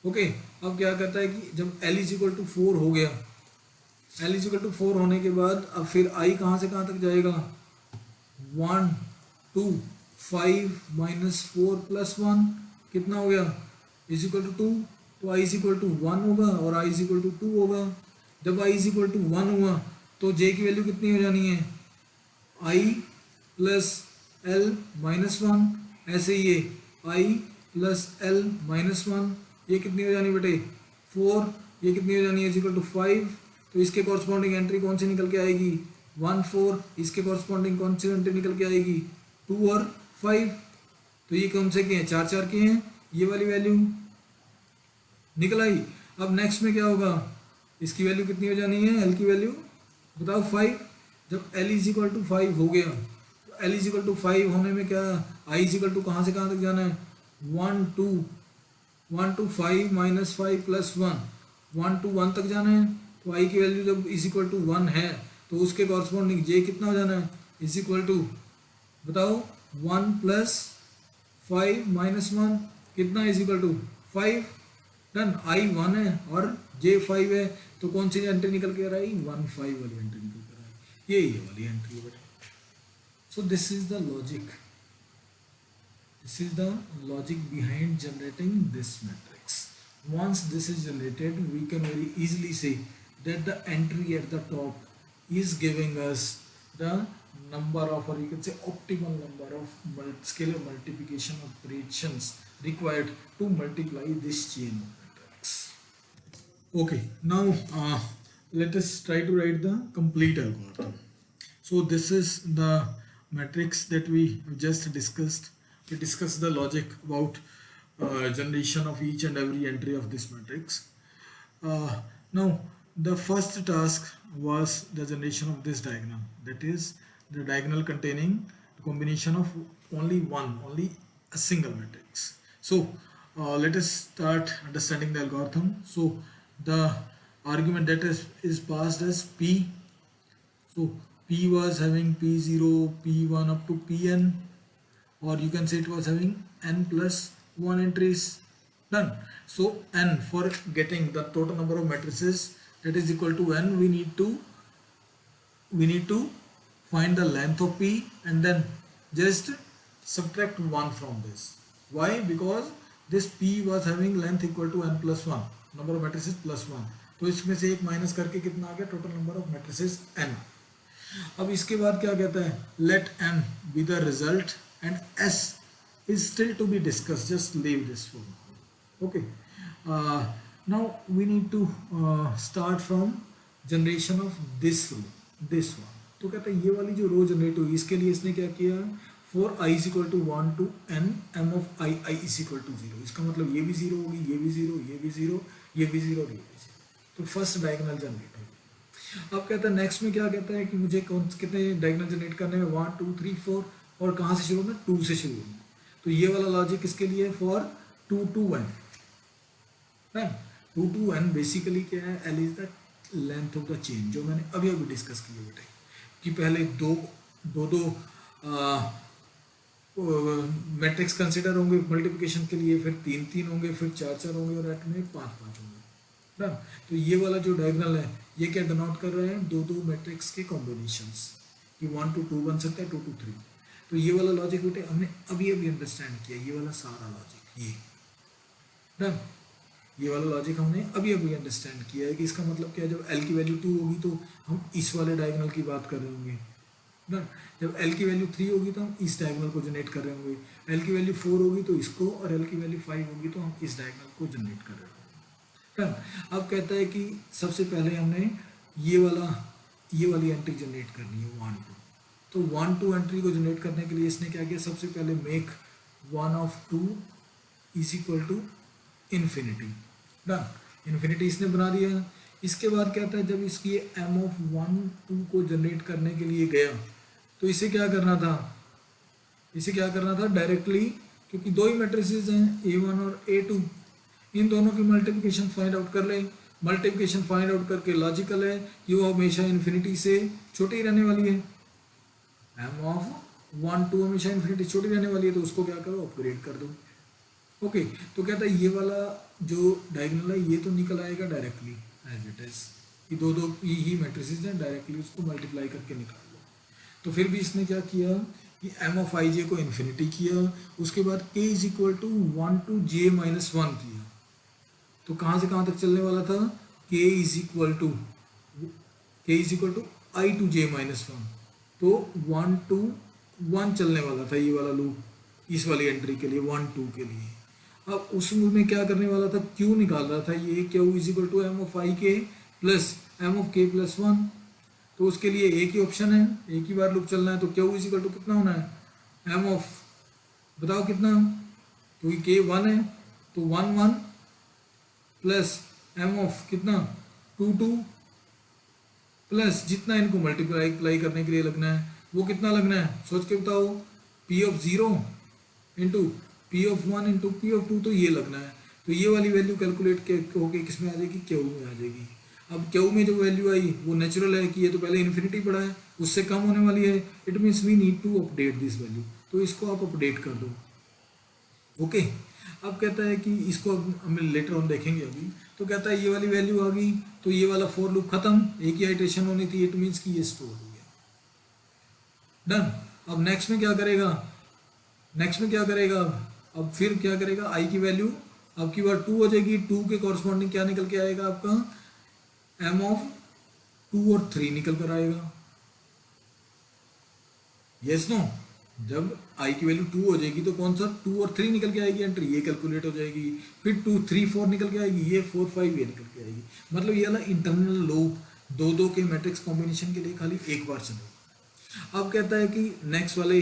ओके अब क्या कहता है कि जब एल इज इक्वल टू 4 हो गया, एल इज इक्वल टू 4 होने के बाद अब फिर आई कहाँ से कहाँ तक जाएगा, 1 2 5 माइनस 4 प्लस 1 कितना हो गया इज इक्वल टू 2, तो आई इज इक्वल टू 1 होगा और आई इज इक्वल टू 2 होगा। जब आई इज इक्वल टू 1 हुआ तो जे की वैल्यू कितनी हो जानी है, आई प्लस एल माइनस 1, ऐसे ये आई प्लस एल माइनस 1 ये कितनी हो जानी बेटे 4, ये कितनी हो जानी है इज इक्वल टू 5। तो इसके कॉरस्पॉन्डिंग एंट्री कौन सी निकल के आएगी 1 4, इसके कॉरस्पॉन्डिंग कौन सी एंट्री निकल के आएगी 2 और 5। तो ये कौन से के हैं 4 4 के हैं, ये वाली वैल्यू निकल आई। अब नेक्स्ट में क्या होगा, इसकी वैल्यू कितनी हो जानी है एल की वैल्यू बताओ 5। जब एल इज इक्वल टू 5 हो गया तो एल इज इक्वल टू 5 होने में क्या आई इज इक्वल टू कहाँ से कहाँ तक जाना है 1 टू 5 माइनस 5 प्लस 1 टू 1 तक जाना है। तो आई की वैल्यू जब इज इक्वल टू 1 है तो उसके कॉरस्पॉन्डिंग जे कितना हो जाना है इज इक्वल टू बताओ 1 प्लस 5 माइनस 1 कितना इज इक्वल टू 5 डन। आई 1 है और जे 5 है तो कौन सी एंट्री निकल के आ रही 1 5 वाली एंट्री निकल के आ रही है, ये वाली एंट्री है बेटा। सो this is the logic, this is the logic behind generating this matrix. Once this is generated we can very easily say that the entry at the top is giving us the number of, or you can say optimal number of scalar multiplication operations required to multiply this chain of matrix. Okay, now let us try to write the complete algorithm. So this is the matrix that we just discussed. We discussed the logic about generation of each and every entry of this matrix. Now the first task was the generation of this diagonal, that is the diagonal containing the combination of only a single matrix. So let us start understanding the algorithm. So the argument that is passed as p. So p was having p0, p1 up to pn, or you can say it was having n plus 1 entries. Done. So n, for getting the total number of matrices that is equal to n, we need to find the length of p and then just subtract 1 from this. Why? Because this p was having length equal to n plus 1, number of matrices plus 1. तो इसमें से एक माइनस करके कितना आ गया, total number of matrices n. अब इसके बाद क्या कहता है, let m be the result and s is still to be discussed, just leave this for now. Okay, now we need to start from generation of this row, this one. तो कहता है ये वाली जो रो जनरेट हुई इसके लिए इसने क्या किया, for i is equal to 1 to n m of i is equal to 0. इसका मतलब ये भी 0 होगी, ये भी 0, ये भी 0, ये भी 0 और ये भी 0. तो फर्स्ट डायगोनल जनरेट होगी. अब कहता है नेक्स्ट में क्या कहता है कि मुझे कितने डायगोनल जनरेट करने में, 1 2 3 4, और कहाँ से शुरू होना, 2 से शुरू होना. तो ये वाला लॉजिक किसके लिए, for 2 to n. 2 to n basically क्या है, l is the length of the chain, जो मैंने अभी अभी डिस्कस किया बेटे, कि पहले दो मैट्रिक्स कंसिडर होंगे मल्टीप्लिकेशन के लिए, फिर 3 3 होंगे, फिर 4 4 होंगे और एट में 5 5 होंगे. तो ये वाला जो डायगोनल है ये क्या डिनोट कर रहा है, दो मैट्रिक्स के कॉम्बिनेशंस, कि 1 to 2 बन सकता है, 2 to 3. तो ये वाला लॉजिक बेटे हमने अभी अभी अंडरस्टैंड किया, ये वाला सारा लॉजिक, ये डन, ये वाला लॉजिक हमने अभी अभी अंडरस्टैंड किया है कि इसका मतलब क्या है, जब l की वैल्यू 2 होगी तो हम इस वाले डायगोनल की बात कर रहे होंगे. डन. जब l की वैल्यू 3 होगी तो हम इस डायगोनल को जनरेट कर रहे होंगे, l की वैल्यू 4 होगी तो इसको, और l की वैल्यू 5 होगी तो हम इस डायगोनल को जनरेट कर रहे होंगे. डन. अब कहता है कि सबसे पहले हमने ये वाली एंट्री जनरेट करनी है 1 2. तो 1 2 एंट्री को जनरेट करने के लिए इसने क्या किया, सबसे पहले make 1 of 2 is equal to infinity. Done. Infinity इसने बना दिया. इसके बाद कहता है जब इसकी m of 1 2 को जनरेट करने के लिए गया तो इसे क्या करना था, डायरेक्टली, क्योंकि दो ही मैट्रिसेस हैं a1 और a2, इन दोनों की मल्टीप्लिकेशन फाइंड आउट कर ले. मल्टीप्लिकेशन फाइंड आउट करके लॉजिकल है कि वो हमेशा इन्फिनिटी से छोटी ही रहने वाली है, m of 1 2 हमेशा इन्फिनिटी छोटी रहने वाली है, तो उसको क्या करो, अपग्रेड कर दो. ओके, तो कहता है ये वाला जो डायगोनल है ये तो निकल आएगा डायरेक्टली एज इट इज, कि दो ही मैट्रिसेस हैं, डायरेक्टली उसको मल्टीप्लाई करके निकाल लो. तो फिर भी इसने क्या किया कि m of ij को इन्फिनिटी किया, उसके बाद k is equal to 1 to j minus 1 किया. तो कहाँ से कहाँ तक चलने वाला था, k is equal to i to j minus 1, तो 1 to 1 चलने वाला था ये वाला लूप, इस वाली एंट्री के लिए 1 2 के लिए. अब उस लूप में क्या करने वाला था, q निकाल रहा था, ये q is equal to m of i k plus m of k plus 1. तो उसके लिए एक ही ऑप्शन है, एक ही बार लूप चलना है, तो q इज इक्वल टू कितना होना है, m of, बताओ कितना, क्योंकि k 1 है तो 1 1 प्लस m of कितना 2 2 प्लस जितना इनको मल्टीप्लाई करने के लिए लगना है वो कितना लगना है, सोच के बताओ, p of 0 into p of 1 into p of 2, तो ये लगना है. तो ये वाली वैल्यू कैलकुलेट होके किस में आ जाएगी, q में आ जाएगी. अब q में जो वैल्यू आई वो नेचुरल है कि ये तो पहले इन्फिनिटी पड़ा है, उससे कम होने वाली है, it means we need to update this value, तो इसको आप अपडेट कर दो. ओके, अब कहता है कि इसको हम लेटर ऑन देखेंगे अभी. तो कहता है ये वाली वैल्यू आ गई तो ये वाला फॉर लूप खत्म, एक ही आइटरेशन होनी थी, इट मीन्स कि ये स्टोर हो गया. डन. अब नेक्स्ट में क्या करेगा, अब फिर क्या करेगा, i की वैल्यू अब की बार 2 हो जाएगी, 2 के कॉरस्पॉन्डिंग क्या निकल के आएगा आपका, m of 2 और 3 निकल कर आएगा. यस नो, जब i की वैल्यू 2 हो जाएगी तो कौन सा 2 और 3 निकल के आएगी एंट्री, ये कैलकुलेट हो जाएगी, फिर 2 3 4 निकल के आएगी, ये 4 5 ये निकल के आएगी. मतलब ये वाला इंटरनल लूप दो के मैट्रिक्स कॉम्बिनेशन के लिए खाली एक बार चलेगा. अब कहता है कि नेक्स्ट वाले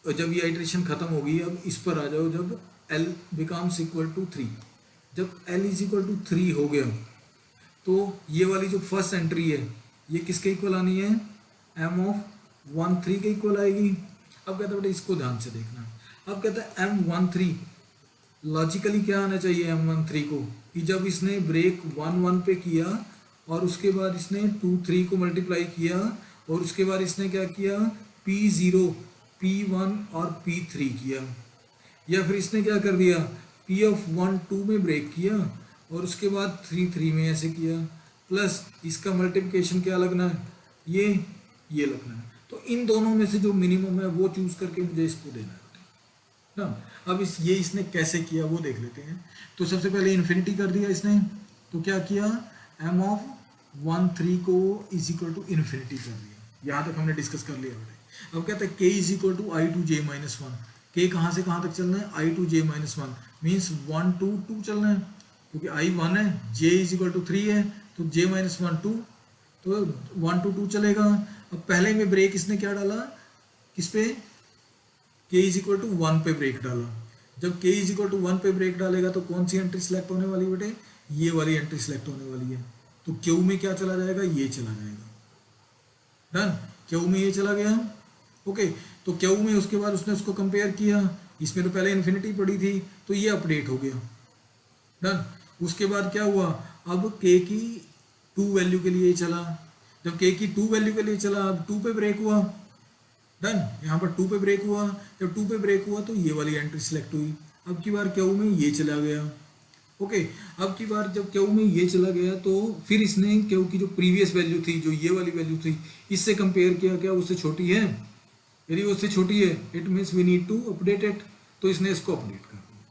जब ये आइटरेशन खत्म होगी, अब इस पर आ जाओ, जब l बिकम्स इक्वल टू 3, जब l इज इक्वल टू 3 हो गया तो ये वाली जो फर्स्ट एंट्री है ये किसके इक्वल आनी है, m of 1 3 के इक्वल आएगी. अब कहता है बेटा इसको ध्यान से देखना. अब कहता है m 1 3 लॉजिकली क्या आना चाहिए m 1 3 को, कि जब इसने ब्रेक 1 1 पे किया और उसके बाद इसने 2 3 को मल्टीप्लाई किया, और उसके बाद इसने क्या किया, P0 P1 और P3 किया, या फिर इसने क्या कर दिया, P ऑफ 1 2 में ब्रेक किया और उसके बाद 3 3 में ऐसे किया, प्लस इसका मल्टीप्लिकेशन क्या लगना है, ये लगना है। तो इन दोनों में से जो मिनिमम है वो चूज करके मुझे इसको देना है ना। अब इसने कैसे किया वो देख लेते हैं। तो सबसे पहले इन्फिनिटी कर दिया इसने, तो क्या किया, m ऑफ 1 3 को इज इक्वल टू इन्फिनिटी कर दिया। यहाँ तक हमने डिस्कस कर लिया बेटे। अब कहते हैं k is equal to I to J minus one. K कहाँ से कहाँ तक चलना है, I to J minus one, means 1 2 2 चलना है, क्योंकि आई 1 है, j इज इक्वल टू 3 है, तो j माइनस वन 2, तो 1 2 2 चलेगा। अब पहले में ब्रेक इसने क्या डाला, किस पे, k इज इक्वल टू 1 पे ब्रेक डाला। जब k इज इक्वल टू 1 पे ब्रेक डालेगा तो कौन सी एंट्री सेलेक्ट होने वाली बेटे, ये वाली एंट्री सेलेक्ट होने वाली है। तो क्यू में क्या चला जाएगा, ये चला जाएगा। डन, क्यू में ये चला गया। ओके, तो क्यू में उसके बाद उसने उसको कंपेयर किया, इसमें तो पहले इन्फिनिटी पड़ी थी तो ये अपडेट हो गया। डन, उसके बाद क्या हुआ, अब k की 2 वैल्यू के लिए चला। जब k की 2 वैल्यू के लिए चला, अब 2 पे ब्रेक हुआ। डन, यहाँ पर 2 पे ब्रेक हुआ। जब 2 पे ब्रेक हुआ तो ये वाली एंट्री सिलेक्ट हुई। अब की बार क्यू में ये चला गया। ओके, अब की बार जब क्यू में ये चला गया तो फिर इसने क्यू की जो प्रीवियस वैल्यू थी, जो ये वाली वैल्यू थी, इससे कंपेयर किया, क्या उससे छोटी है। यदि उससे छोटी है it means we need to update it, तो इसने इसको अपडेट कर दिया।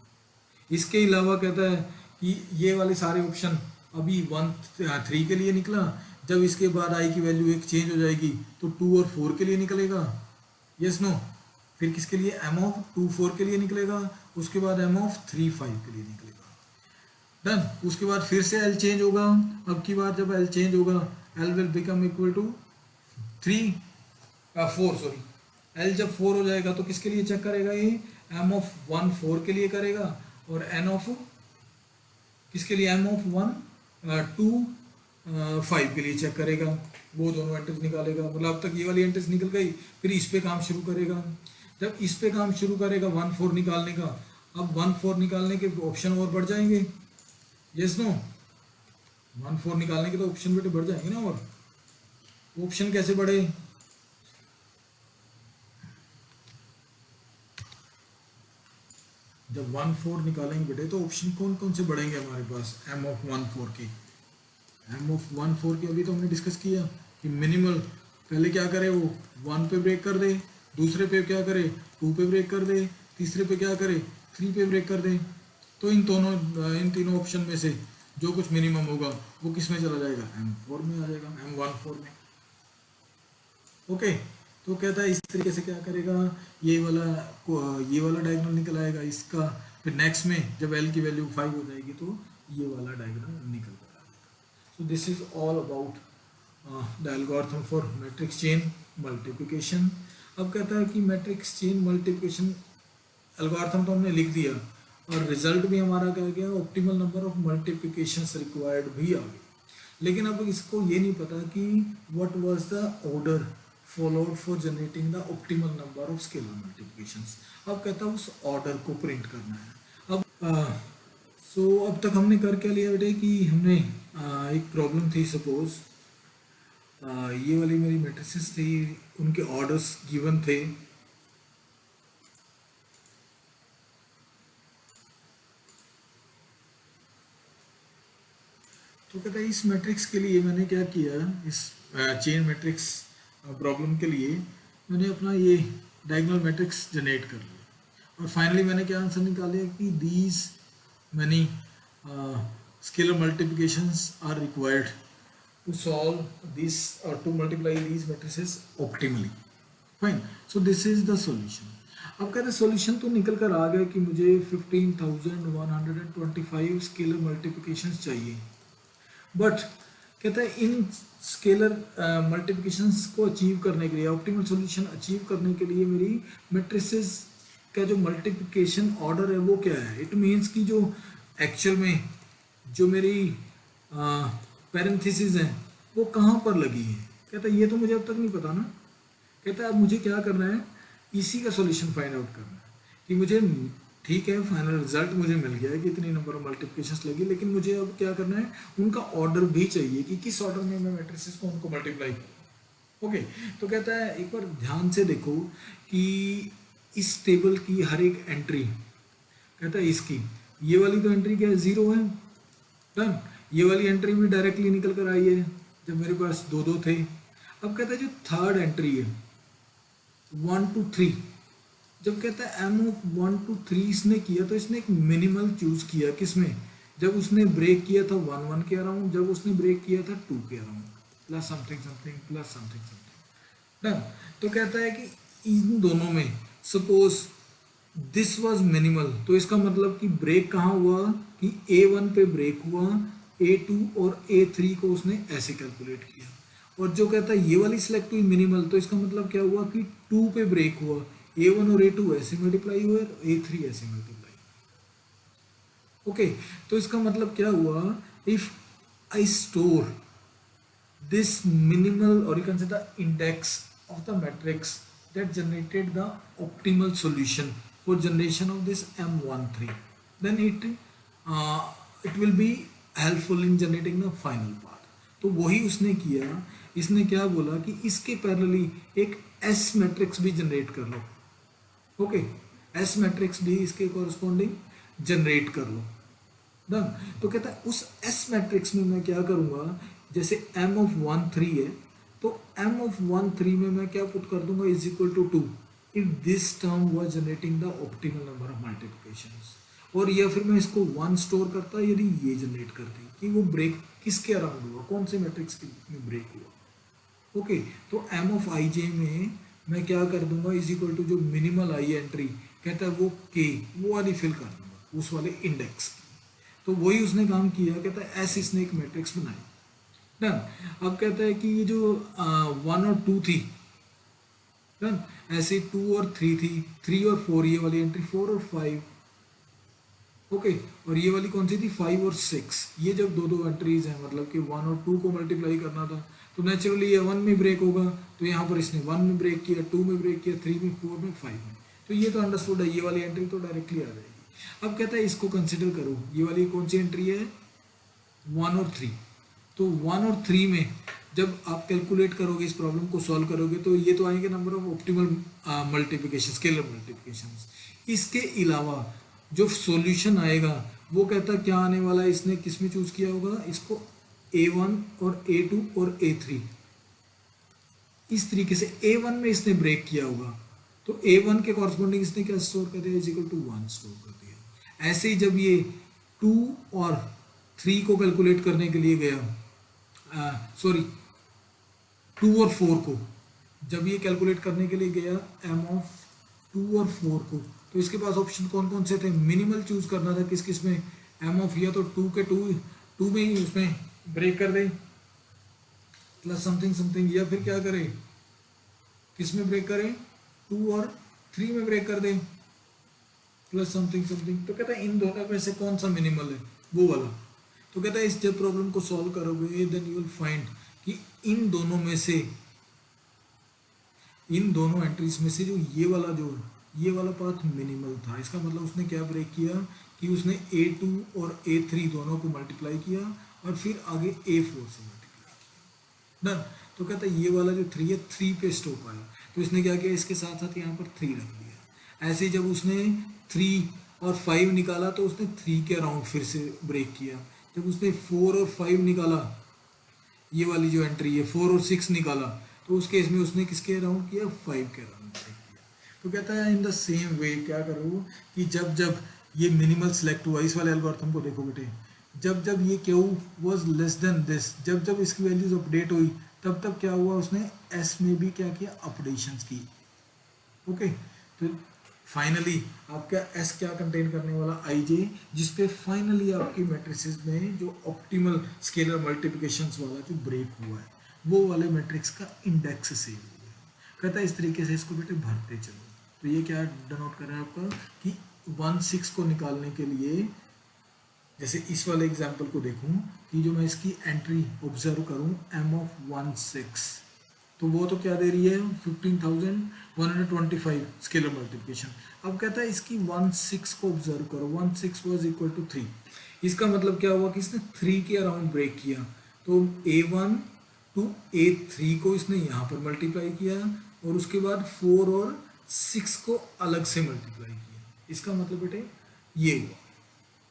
इसके अलावा कहता है कि ये वाले सारे ऑप्शन अभी 1 3 के लिए निकला, जब इसके बाद आई की वैल्यू एक चेंज हो जाएगी तो 2 और 4 के लिए निकलेगा। यस नो, फिर किसके लिए, m ऑफ 2 4 के लिए निकलेगा, उसके बाद m ऑफ 3 5 के लिए निकलेगा। डन, उसके बाद फिर से l चेंज होगा। अब की बार जब l चेंज होगा, l will become equal to 4 sorry, l जब 4 हो जाएगा तो किसके लिए चेक करेगा, ये m ऑफ 1 4 के लिए करेगा, और n ऑफ किसके लिए, m ऑफ 1 2 5 के लिए चेक करेगा। वो दोनों एंट्रीज निकालेगा। मतलब अब तक ये वाली एंट्रीज निकल गई, फिर इस पे काम शुरू करेगा। जब इस पे काम शुरू करेगा 1 4 निकालने का, अब 1 4 निकालने के ऑप्शन और बढ़ जाएंगे। यस नो, 1 4 निकालने के तो ऑप्शन बेटे बढ़ जाएंगे ना। और ऑप्शन कैसे बढ़े, जब 1 4 निकालेंगे बेटे तो ऑप्शन कौन कौन से बढ़ेंगे हमारे पास, m ऑफ 1 4 के। m ऑफ 1 4 के अभी तो हमने डिस्कस किया कि मिनिमल पहले क्या करे, वो 1 पे ब्रेक कर दे, दूसरे पे क्या करे 2 पे ब्रेक कर दे, तीसरे पे क्या करे 3 पे ब्रेक कर दे। तो इन तीनों ऑप्शन में से जो कुछ मिनिमम होगा वो किस में चला जाएगा, m4 में आ जाएगा, m14 में। ओके, तो कहता है इस तरीके से क्या करेगा, ये वाला डायगोनल निकल आएगा इसका, फिर नेक्स्ट में जब l की वैल्यू 5 हो जाएगी तो ये वाला डायगोनल निकल कर आ जाएगा। सो this is all about the algorithm for matrix chain multiplication. अब कहता है कि मैट्रिक्स चेन मल्टीप्लिकेशन एल्गोरिथम तो हमने लिख दिया, और रिजल्ट भी हमारा क्या गया, optimal number of multiplications required भी आ गई। लेकिन अब इसको ये नहीं पता कि what was the order followed for generating the optimal number of scalar multiplications. अब कहता है उस ऑर्डर को प्रिंट करना है। अब अब तक हमने कर क्या लिया बेटे कि हमने एक प्रॉब्लम थी, सपोज ये वाली मेरी मैट्रिसेस थी, उनके ऑर्डर्स गिवन थे। तो कहता है इस मैट्रिक्स के लिए मैंने क्या किया, इस चेन मैट्रिक्स प्रॉब्लम के लिए मैंने अपना ये डायगोनल मैट्रिक्स जनरेट कर लिया, और फाइनली मैंने क्या आंसर निकाला कि these many scalar multiplications are required to solve this or to multiply these matrices optimally. Fine. So this is the solution. अब कहते हैं सॉल्यूशन तो निकल कर आ गया कि मुझे 15,125 स्केलर मल्टीप्लिकेशंस चाहिए, बट कहता है इन स्केलर मल्टीप्लिकेशंस को अचीव करने के लिए, ऑप्टिमल सॉल्यूशन अचीव करने के लिए मेरी मैट्रिसेस का जो मल्टीप्लिकेशन ऑर्डर है वो क्या है। इट मीन्स कि जो एक्चुअल में जो मेरी पैरेंथेसिस हैं वो कहाँ पर लगी है। कहता है ये तो मुझे अब तक नहीं पता ना। कहता है अब मुझे क्या करना है, इसी का सॉल्यूशन फाइंड आउट करना है कि मुझे ठीक है, फाइनल रिजल्ट मुझे मिल गया है कि इतनी नंबर ऑफ मल्टीप्लिकेशंस लगी, लेकिन मुझे अब क्या करना है, उनका ऑर्डर भी चाहिए कि किस ऑर्डर में मैं मैट्रिसेस को उनको मल्टीप्लाई करूँ। ओके, तो कहता है एक बार ध्यान से देखो कि इस टेबल की हर एक एंट्री, कहता है इसकी ये वाली तो एंट्री क्या है, 0 है, डन। ये वाली एंट्री भी डायरेक्टली निकल कर आई है जब मेरे पास दो दो थे। अब कहता है जो थर्ड एंट्री है 1 to 3, जब कहता है एम ऑफ 1 to 3 इसने किया तो इसने एक मिनिमल चूज किया किसमें, जब उसने ब्रेक किया था 1 1 के अराउंड, जब उसने ब्रेक किया था 2 के around, plus something something plus something something, done. तो कहता है कि इन दोनों में सपोज दिस वाज मिनिमल, तो इसका मतलब कि ब्रेक कहाँ हुआ कि A1 पे ब्रेक हुआ, A2 और A3 को उसने ऐसे कैलकुलेट किया, और जो कहता है ये वाली सिलेक्ट हुई मिनिमल, तो इसका मतलब क्या हुआ कि 2 पे ब्रेक हुआ, A1 और A2 ऐसे मल्टीप्लाई हुए और A3 ऐसे मल्टीप्लाई हुए। ओके, तो इसका मतलब क्या हुआ, if I store this minimal or you can say the index of the matrix that generated the optimal solution for generation of this M13, then it will be helpful in generating the final part। तो वही उसने किया, इसने क्या बोला कि इसके पैरेलली एक S मैट्रिक्स भी जनरेट कर लो। ओके, S मैट्रिक्स भी इसके कॉरस्पॉन्डिंग जनरेट कर लो, डन। तो कहता है उस S मैट्रिक्स में मैं क्या करूंगा, जैसे m ऑफ 1 3 है, तो m ऑफ 1 3 में मैं क्या पुट कर दूंगा, is equal to 2 if this term हुआ generating the optimal number of multiplications, और या फिर मैं इसको 1 स्टोर करता यदि ये जनरेट करती कि वो ब्रेक किसके अराउंड हुआ, कौन से मैट्रिक्स में ब्रेक हुआ। ओके, तो m ऑफ आई जे में मैं क्या कर दूंगा, इज इक्वल टू जो मिनिमल आई एंट्री कहता है वो k, वो वाली फिल कर दूंगा उस वाले इंडेक्स की। तो वही उसने काम किया, कहता है ऐसे इसने एक मैट्रिक्स बनाई, डन। अब कहता है कि ये जो 1 और 2 थी, डन, ऐसे 2 और 3 थी, 3 और 4 ये वाली एंट्री, 4 और 5, ओके, और ये वाली कौन सी थी, 5 और 6, ये जब दो दो एंट्रीज हैं मतलब कि 1 और 2 को मल्टीप्लाई करना था, तो नेचुरली ये 1 में ब्रेक होगा, तो यहाँ पर इसने 1 में ब्रेक किया, 2 में ब्रेक किया, 3 में, 4 में, 5 में, तो ये तो अंडरस्टूड है, ये वाली एंट्री तो डायरेक्टली आ जाएगी। अब कहता है इसको कंसिडर करो, ये वाली कौन सी एंट्री है, 1 और 3, तो 1 और 3 में जब आप कैलकुलेट करोगे, इस प्रॉब्लम को सॉल्व करोगे, तो ये तो आएंगे number of optimal multiplication, scalar multiplication. इसके अलावा जो सॉल्यूशन आएगा वो कहता क्या आने वाला है, इसने किस में चूज किया होगा, इसको A1 और A2 और A3, इस तरीके से A1 में इसने ब्रेक किया होगा, तो A1 के कॉरस्पॉन्डिंग इसने क्या स्टोर कर दिया, इज इक्वल टू 1 स्टोर कर दिया। ऐसे ही जब ये 2 और 3 को कैलकुलेट करने के लिए गया, सॉरी 2 और 4 को जब ये कैलकुलेट करने के लिए गया, m ऑफ 2 और 4 को, तो इसके पास ऑप्शन कौन कौन से थे, मिनिमल चूज करना था किस किस में, m ऑफ, या तो 2 के 2 में ही उसमें ब्रेक कर दे प्लस समथिंग समथिंग, या फिर क्या करे, किस में ब्रेक करें, 2 और 3 में ब्रेक कर दे प्लस समथिंग समथिंग। तो कहता है इन दोनों में से कौन सा मिनिमल है, वो वाला। तो कहता है इस जब प्रॉब्लम को सॉल्व करोगे देन यू विल फाइंड कि इन दोनों में से, इन दोनों एंट्रीज में से जो ये वाला पाथ मिनिमल था, इसका मतलब उसने क्या ब्रेक किया कि उसने A2 और A3 दोनों को मल्टीप्लाई किया और फिर आगे A4 से मल्टीप्लाई किया, डन। तो कहता है ये वाला जो 3 है 3 पे स्टॉप आया, तो इसने क्या किया, इसके साथ साथ यहाँ पर 3 रख दिया। ऐसे ही जब उसने 3 और 5 निकाला तो उसने 3 के अराउंड फिर से ब्रेक किया। जब उसने 4 और 5 निकाला, ये वाली जो एंट्री है 4 और 6 निकाला, तो उस केस में उसने किसके अराउंड किया, 5 के अराउंड ब्रेक किया। तो कहता है इन द सेम वे क्या करो कि जब जब ये मिनिमल सेलेक्ट हुआ, इस वाले एल्गोरिथम को देखो बेटे, जब जब ये Q was less than this, जब जब इसकी वैल्यूज अपडेट हुई, तब तब क्या हुआ, उसने S में भी क्या किया, अपडेशंस की। ओके, तो फाइनली आपका S क्या कंटेन करने वाला, IJ, जिसपे फाइनली आपकी मैट्रिसेस में जो ऑप्टिमल स्केलर मल्टीप्लिकेशंस वाला जो ब्रेक हुआ है, वो वाले मैट्रिक्स का इंडेक्स सेव हो गया। कहता है इस तरीके से इसको बेटे भरते चलो। तो ये क्या डिनोट कर रहा है आपका कि 1 6 को निकालने के लिए, जैसे इस वाले एग्जाम्पल को देखूं कि जो मैं इसकी एंट्री ऑब्जर्व करूं, m ऑफ 1 6, तो वो तो क्या दे रही है 15,125 स्केलर मल्टीप्लिकेशन। अब कहता है इसकी 1/6 को ऑब्जर्व करो, 1/6 वाज इक्वल टू 3। इसका मतलब क्या हुआ कि इसने 3 के अराउंड ब्रेक किया, तो A1 टू A3 को इसने यहाँ पर मल्टीप्लाई किया और उसके बाद 4 और 6 को अलग से मल्टीप्लाई किया। इसका मतलब बेटे ये हुआ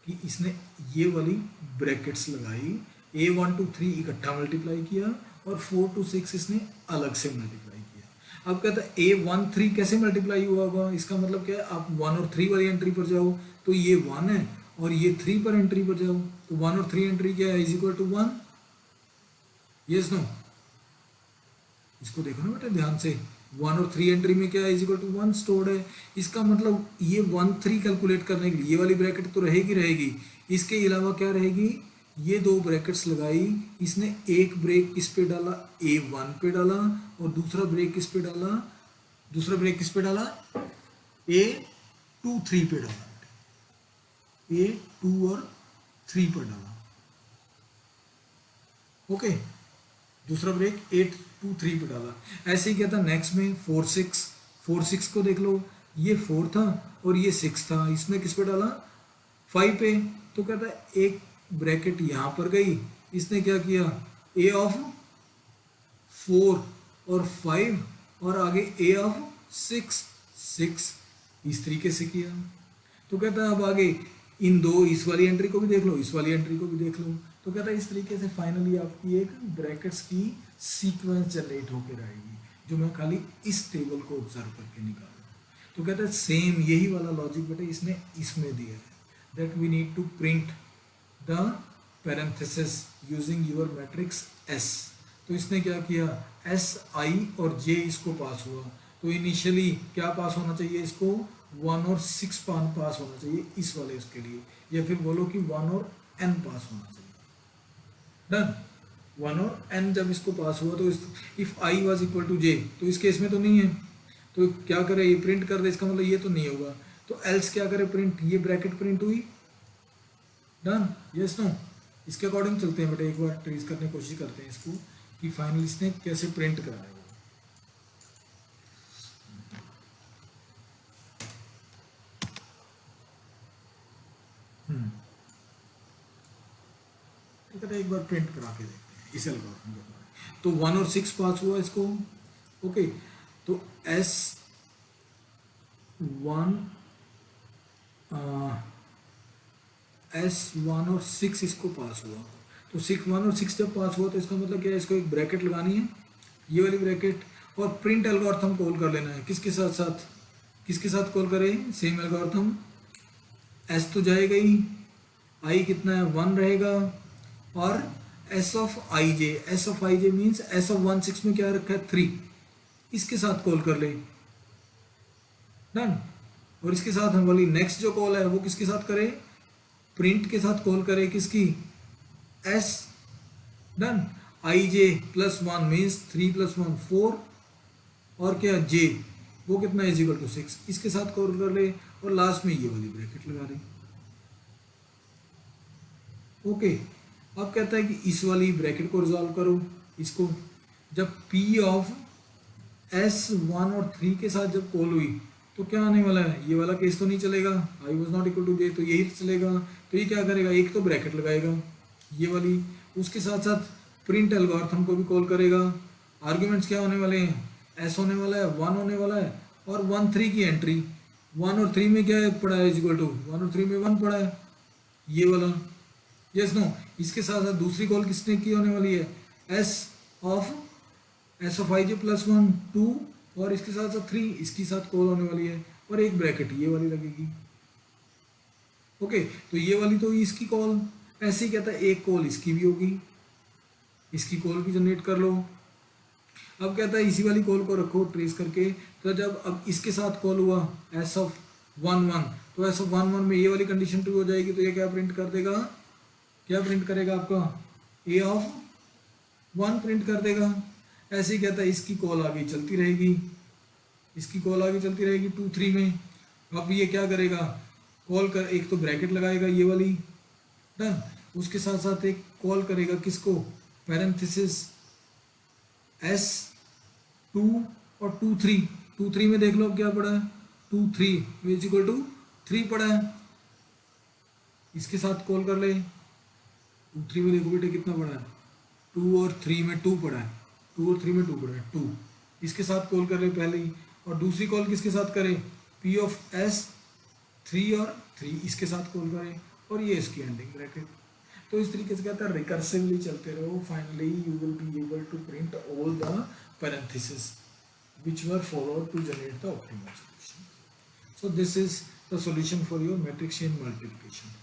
कि इसने ये वाली ब्रैकेट्स लगाई, A1 to 3 इकट्ठा मल्टीप्लाई किया और 4 to 6 इसने अलग से मल्टीप्लाई किया। अब कहता है A13 कैसे मल्टीप्लाई हुआ होगा, इसका मतलब क्या है, आप 1 और 3 वाली एंट्री पर जाओ तो ये 1 है और ये 3 पर एंट्री पर जाओ तो 1 और 3 एंट्री क्या है, is equal to 1। Yes no, इसको देखो ना बेटा ध्यान से, 1 और 3 एंट्री में क्या है, इज इक्वल टू 1 स्टोर्ड है। इसका मतलब ये 1 3 कैलकुलेट करने के लिए ये वाली ब्रैकेट तो रहेगी, इसके अलावा क्या रहेगी, ये दो ब्रैकेट्स लगाई, इसने एक ब्रेक किस पे डाला, A1 पे डाला और दूसरा ब्रेक किस पे डाला, A2 3 पे डाला, A2 और 3 पर डाला। ओके, दूसरा ब्रेक 8 2 3 पे डाला। ऐसे ही क्या था नेक्स्ट में 4 6 को देख लो, ये 4 था और ये 6 था, इसने किस पे डाला 5 पे। तो कहता है एक ब्रैकेट यहाँ पर गई, इसने क्या किया A ऑफ 4 और 5 और आगे A ऑफ 6 इस तरीके से किया। तो कहता है अब आगे इन दो, इस वाली एंट्री को भी देख लो, इस वाली एंट्री को भी देख लो। तो कहता है इस तरीके से फाइनली आपकी एक ब्रैकेट्स की सीक्वेंस जनरेट होकर आएगी, जो मैं खाली इस टेबल को ऑब्जर्व करके निकालूँ। तो कहता है सेम यही वाला लॉजिक बेटा इसने इसमें दिया है, that we need to print the parenthesis using your matrix S। तो इसने क्या किया, S I और J इसको पास हुआ, तो इनिशियली क्या पास होना चाहिए, इसको 1 और 6 पास होना चाहिए इस वाले उसके लिए, या फिर बोलो कि 1 और N पास होना चाहिए। डन, 1 और N जब इसको पास हुआ तो if I was equal to J, तो इस केस में तो नहीं है, तो क्या करे, ये प्रिंट कर दे, इसका मतलब ये तो नहीं होगा, तो एल्स क्या करे, प्रिंट, ये ब्रैकेट प्रिंट हुई। Done, yes no. इसके अकॉर्डिंग चलते हैं बेटा, एक बार ट्रेस करने की कोशिश करते हैं इसको कि फाइनली इसने कैसे प्रिंट कराया। तो एक बार प्रिंट करा के देखते हैं इस एल्गोरिथम के द्वारा। तो 1 और 6 पास हुआ इसको। ओके, तो S1 और 6 इसको पास हुआ, तो 1 और 6 जब पास हुआ तो इसका मतलब क्या है, इसको एक ब्रैकेट लगानी है, ये वाली ब्रैकेट, और प्रिंट एल्गोरिथम कॉल कर लेना है। किसके साथ कॉल करें, सेम एल्गोरिथम। S तो जाएगा ही, I कितना है 1 रहेगा, और S of I J means S of 1 6 में क्या रखा है 3, इसके साथ कॉल कर ले। डन, और इसके साथ हम वाली नेक्स्ट जो कॉल है वो किसके साथ करें, प्रिंट के साथ कॉल करें, किसकी, S। Done, I J plus 1 means 3 + 1 4, और क्या J वो कितना इज इक्वल टू 6, इसके साथ कॉल कर ले, और लास्ट में ये वाली ब्रैकेट लगा दे। ओके, अब कहता है कि इस वाली ब्रैकेट को रिजॉल्व करो, इसको जब P ऑफ S1 और 3 के साथ जब कॉल हुई तो क्या आने वाला है, ये वाला केस तो नहीं चलेगा, I was not equal to J, तो यही चलेगा। तो ये क्या करेगा, एक तो ब्रैकेट लगाएगा ये वाली, उसके साथ साथ प्रिंट एल्गोरिथम को भी कॉल करेगा। आर्ग्यूमेंट्स क्या होने वाले हैं, S होने वाला है, 1 होने वाला है, और 1 3 की एंट्री, 1 और 3 में क्या है पड़ा है, इज इक्वल टू 1 और 3 में 1 पड़ा है, ये वाला। यस नो, इसके साथ साथ दूसरी कॉल किसने की होने वाली है, S of I J plus 1 2, और इसके साथ साथ 3 इसकी साथ कॉल होने वाली है, और एक ब्रैकेट ये वाली लगेगी। ओके, तो ये वाली तो इसकी कॉल, ऐसे ही कहता है एक कॉल इसकी भी होगी, इसकी कॉल भी जनरेट कर लो। अब कहता है इसी वाली कॉल को रखो ट्रेस करके, तो जब अब इसके साथ कॉल हुआ S ऑफ 1 1, तो S ऑफ 1 1 में ये वाली कंडीशन ट्रू हो जाएगी, तो ये क्या प्रिंट कर देगा, क्या प्रिंट करेगा आपका A ऑफ 1 प्रिंट कर देगा। ऐसे ही कहता है इसकी कॉल आगे चलती रहेगी, इसकी कॉल आगे चलती रहेगी 2 3 में। अब ये क्या करेगा, कॉल कर, एक तो ब्रैकेट लगाएगा ये वाली, डन, उसके साथ साथ एक कॉल करेगा किसको, पैरेंथेसिस S 2 और 2 3, 2 3 में देख लो अब क्या पड़ा है, 2 3 इज इक्वल टू 3 पड़ा है, इसके साथ कॉल कर ले। 2 3 में देखो बेटे कितना पड़ा है, 2 और 3 में 2 पड़ा है, 2 और 3 में 2 पड़ा है 2, इसके साथ कॉल कर ले पहले ही। और दूसरी कॉल किसके साथ करें, पी ऑफ एस 3 और 3 इसके साथ कॉल करें, और ये इसकी एंडिंग ब्रैकेट। तो इस तरीके से कहता है रिकर्सिवली चलते रहो, finally you will be able to print all the parentheses which were followed to generate the optimal solution. So this is the solution for your matrix chain multiplication.